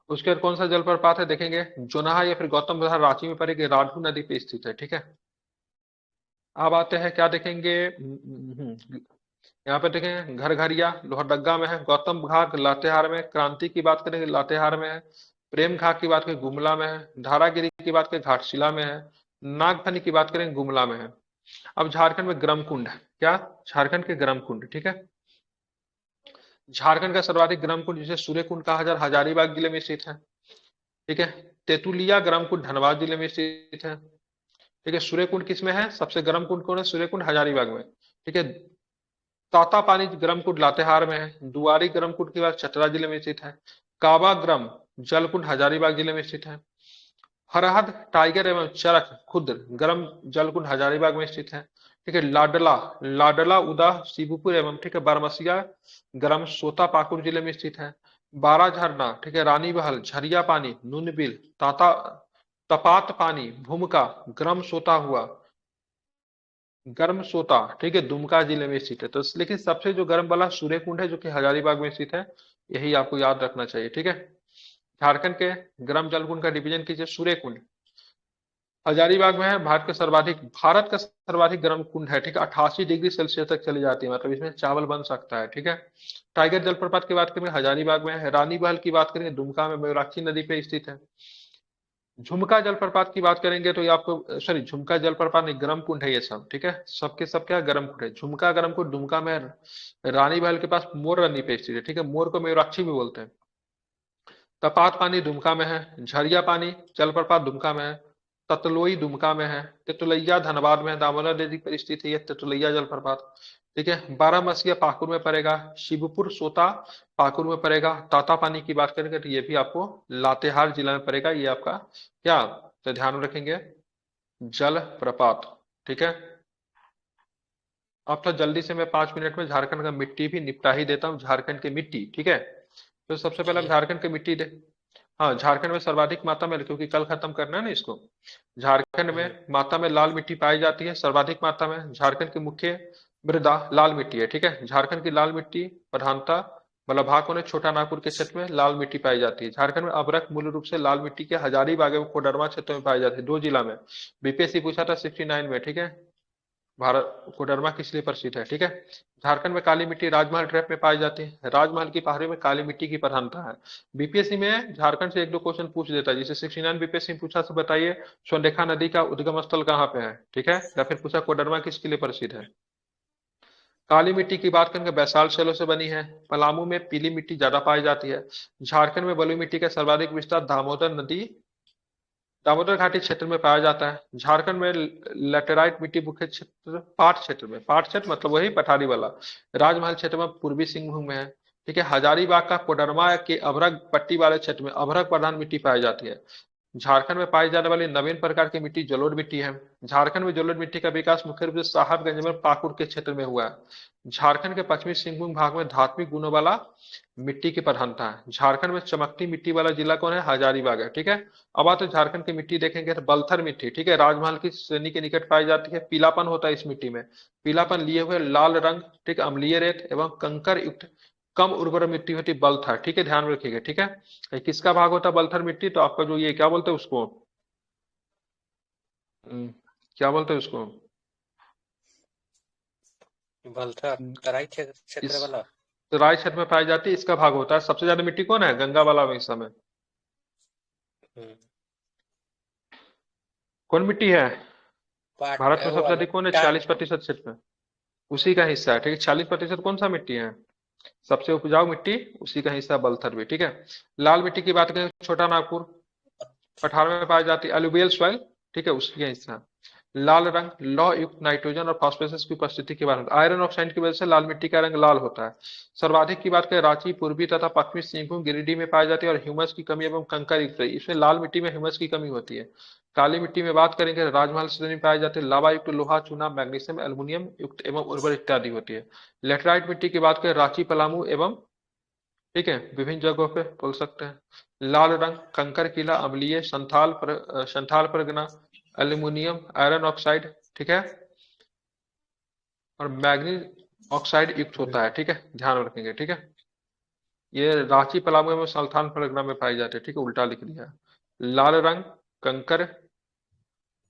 उसके बाद कौन सा जलप्रपात है देखेंगे, जोनाहा या फिर गौतम बुद्ध रांची में पड़ेगी, राढ़ू नदी पे स्थित है, ठीक है। अब आते हैं क्या देखेंगे, यहाँ पे देखें घरघरिया लोहरदगा में है। गौतम घाट लातेहार में। क्रांति की बात करेंगे, लातेहार में है। प्रेम घाट की बात करें, गुमला में है। धारागिरी की बात करें, घाटशिला में है। नागफनी की बात करें, गुमला में है। अब झारखंड में गर्म कुंड है, क्या? झारखंड के गर्म कुंड, ठीक है। झारखंड का सर्वाधिक गर्म कुंड जिसे सूर्य कुंड कहा जाता है, हजारीबाग जिले में स्थित है, ठीक है। तेतुलिया गर्म कुंड धनबाद जिले में स्थित है, ठीक है। सूर्य कुंड किसमें है? सबसे गर्म कुंड कौन है? सूर्य कुंड हजारीबाग में, ठीक है। तातापानी गर्म कुंड लातेहार में है। दुआरी गर्म कुंड की बात चतरा जिले में स्थित है। काबा ग्रम जलकुंड हजारीबाग जिले में स्थित है। हरहद टाइगर एवं चरक खुद गर्म जलकुंड हजारीबाग में स्थित है, ठीक है। लाडला लाडला उदा शिवपुर एवं, ठीक है, बारमसिया गर्म सोता पाकुड़ जिले में स्थित है। बारह झरना, ठीक है, रानी बहल, झरिया पानी, नूनबिल, ताता तपात पानी, भूमका गर्म सोता हुआ, गर्म सोता, ठीक है, दुमका जिले में स्थित है। तो लेकिन सबसे जो गर्म वाला सूर्य कुंड है, जो कि हजारीबाग में स्थित है, यही आपको याद रखना चाहिए, ठीक है। झारखंड के गर्म जल कुंड का डिवीजन कीजिए, सूर्य कुंड हजारीबाग में है। भारत का सर्वाधिक गर्म कुंड है, ठीक है। 88 डिग्री सेल्सियस तक चली जाती है, मतलब इसमें चावल बन सकता है, ठीक है। टाइगर जलप्रपात की बात करें हजारीबाग में है। रानी बहल की बात करेंगे, दुमका में मयूराक्षी नदी पे स्थित है। झुमका जलप्रपात की बात करेंगे तो ये आपको, सॉरी, झुमका जलप्रपात नहीं, गर्म कुंड है ये सब, ठीक है। सबके सब क्या गर्म कुंड है। झुमका गर्म कुंड दुमका में, रानी महल के पास मोर नदी पे स्थित है, ठीक है। मोर को मयूराक्षी भी बोलते हैं। तपात पानी दुमका में है, झरिया पानी जलप्रपात दुमका में है, ततलोई दुमका में है, तेतुलैया धनबाद में है, दामोदर नदी पर स्थित है ये तेतुलैया जलप्रपात। ठीक है, बारामसिया पाकुड़ में पड़ेगा, शिवपुर सोता पाकुड़ में पड़ेगा। ताता पानी की बात करेंगे तो ये भी आपको लातेहार जिला में पड़ेगा। ये आपका क्या, तो ध्यान में रखेंगे, जल प्रपात। ठीक है, अब तो जल्दी से मैं 5 मिनट में झारखंड का मिट्टी भी निपटा ही देता हूँ, झारखंड की मिट्टी। ठीक है, तो सबसे पहले हम ठीक। झारखंड की मिट्टी दे। हाँ, झारखंड में सर्वाधिक मात्रा में, क्योंकि कल खत्म करना है ना इसको। झारखंड में मात्रा में लाल मिट्टी पाई जाती है सर्वाधिक मात्रा में। झारखंड की मुख्य मृदा लाल मिट्टी है। ठीक है, झारखंड की लाल मिट्टी प्रधानता बलभाकों ने छोटा नागपुर के क्षेत्र में लाल मिट्टी पाई जाती है। झारखंड में अभ्रक मूल रूप से लाल मिट्टी के हजारीबाग एवं कोडरमा क्षेत्र में पाई जाती है, 2 जिला में। बीपीएससी पूछा था 69 में। ठीक है, भारत कोडरमा किस लिए प्रसिद्ध है। ठीक है, झारखंड में काली मिट्टी राजमहल ट्रैप में पाई जाती है। राजमहल की पहाड़ी में काली मिट्टी की प्रधानता है। बीपीएससी में झारखंड से 1-2 क्वेश्चन पूछ देता है, जैसे 69 बीपीएससी में पूछा, तो बताइए स्वर्णरेखा नदी का उद्गम स्थल कहाँ पे है। ठीक है, या फिर पूछा कोडरमा किसके लिए प्रसिद्ध है। काली मिट्टी की बात करेंगे, बैसाल्ट शैलों से बनी है। पलामू में पीली मिट्टी ज्यादा पाई जाती है। झारखंड में बलुई मिट्टी का सर्वाधिक विस्तार दामोदर घाटी क्षेत्र में पाया जाता है। झारखंड में लेटेराइट मिट्टी मुख्य क्षेत्र पाट क्षेत्र में, पाट क्षेत्र मतलब वही पठारी वाला, राजमहल क्षेत्र में, पूर्वी सिंहभूम में है। ठीक है, हजारीबाग का कोडरमा के अभ्रक पट्टी वाले क्षेत्र में अभ्रक प्रधान मिट्टी पाई जाती है। झारखंड में पाई जाने वाली नवीन प्रकार की मिट्टी जलोढ़ मिट्टी है। झारखंड में जलोढ़ मिट्टी का विकास मुख्य रूप से साहबगंज में पाकुड़ के क्षेत्र में हुआ है। झारखंड के पश्चिमी सिंहभूम भाग में धात्विक गुणों वाला मिट्टी की प्रधानता है। झारखंड में चमकती मिट्टी वाला जिला कौन है, हजारीबाग है। ठीक है, अब आते झारखंड की मिट्टी देखेंगे तो बलथर मिट्टी। ठीक है, राजमहल की श्रेणी के निकट पाई जाती है। पीलापन होता है इस मिट्टी में, पीलापन लिए हुए लाल रंग। ठीक, अम्लीय रेत एवं कंकर युक्त कम उर्वर मिट्टी होती है बलथर। ठीक है, ध्यान में रखिएगा। ठीक है, ये किसका भाग होता है बलथर मिट्टी, तो आपका जो ये क्या बोलते हैं उसको, क्या बोलते हैं उसको, बलथर तराई क्षेत्र इस वाला। राय क्षेत्र में पाई जाती है, इसका भाग होता है। सबसे ज्यादा मिट्टी कौन है, गंगा वाला हिस्सा में हम्म, कौन मिट्टी है, पाट भारत में वो सबसे वाला अधिक कौन है, टांग। 40% क्षेत्र में उसी का हिस्सा है। ठीक है, 40% कौन सा मिट्टी है, सबसे उपजाऊ मिट्टी, उसी का हिस्सा बलथर भी। ठीक है, लाल मिट्टी की बात करें, छोटा नागपुर पठार में पाई जाती है, एलुवियल सॉइल। ठीक है, उसकी हिस्सा लाल रंग लौह युक्त नाइट्रोजन और फास्फोरस की उपस्थिति के बाद आयरन ऑक्साइड की वजह से लाल मिट्टी का रंग लाल होता है। सर्वाधिक की बात करें, रांची पूर्वी तथा पश्चिमी सिंहभूम गिरिडीह में पाई जाती है और ह्यूमस की कमी एवं कंकर युक्त है। इसमें लाल मिट्टी में ह्यूमस की कमी होती है। काली मिट्टी में बात करेंगे, राजमहल श्रेणी में पाई जाती है, लावा युक्त लोहा चूना मैग्नीशियम एल्युमिनियम युक्त एवं उर्वर इत्यादि होती है। लेटराइट मिट्टी की बात करें, रांची पलामू एवं, ठीक है, विभिन्न जगहों पे बोल सकते हैं। लाल रंग कंकर किला अम्लीय Santhal Pargana aluminium iron oxide, ठीक है, और मैग्नीज ऑक्साइड युक्त होता है। ठीक है, ध्यान रखेंगे। ठीक है, ये रांची पलामू में संथाल परगना में पाई जाती है। ठीक है, उल्टा लिख दिया है। लाल रंग कंकर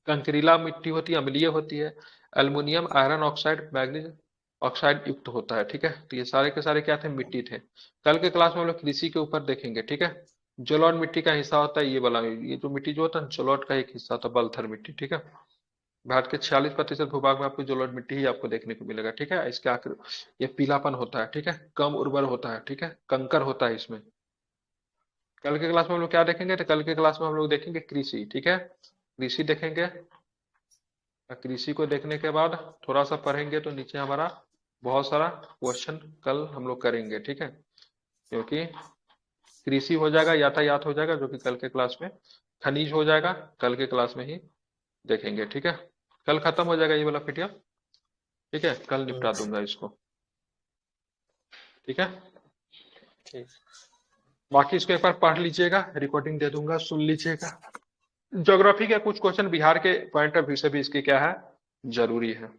कंकरीला मिट्टी होती है, अम्लीय होती है, aluminium iron oxide manganese oxide युक्त होता है। ठीक है, तो ये सारे के सारे क्या थे, मिट्टी थे। कल के क्लास में हम लोग कृषि के ऊपर देखेंगे। ठीक है, जलोढ़ मिट्टी का हिस्सा होता है ये वाला, ये जो मिट्टी जो होता है जलोढ़ का एक हिस्सा होता है, बलथर मिट्टी। ठीक है, भारत के 46% भूभाग में आपको जलोढ़ मिट्टी ही आपको देखने को मिलेगा। ठीक है, इसके आखिर ये पीलापन होता है। ठीक है, कम उर्वर होता है। ठीक है, कंकर होता है इसमें। कल के क्लास में हम लोग क्या देखेंगे, तो कल के क्लास में हम लोग देखेंगे कृषि। ठीक है, कृषि देखेंगे। कृषि को देखने के बाद थोड़ा सा पढ़ेंगे तो नीचे हमारा बहुत सारा क्वेश्चन कल हम लोग करेंगे। ठीक है, क्योंकि कृषि हो जाएगा, यातायात हो जाएगा, जो कि कल के क्लास में, खनिज हो जाएगा, कल के क्लास में ही देखेंगे। ठीक है, कल खत्म हो जाएगा ये वाला पीडीएफ। ठीक है, कल निपटा दूंगा इसको। ठीक है, ठीक। बाकी इसको एक बार पढ़ लीजिएगा, रिकॉर्डिंग दे दूंगा, सुन लीजिएगा। ज्योग्राफी के कुछ क्वेश्चन बिहार के पॉइंट ऑफ व्यू से भी इसके क्या है, जरूरी है।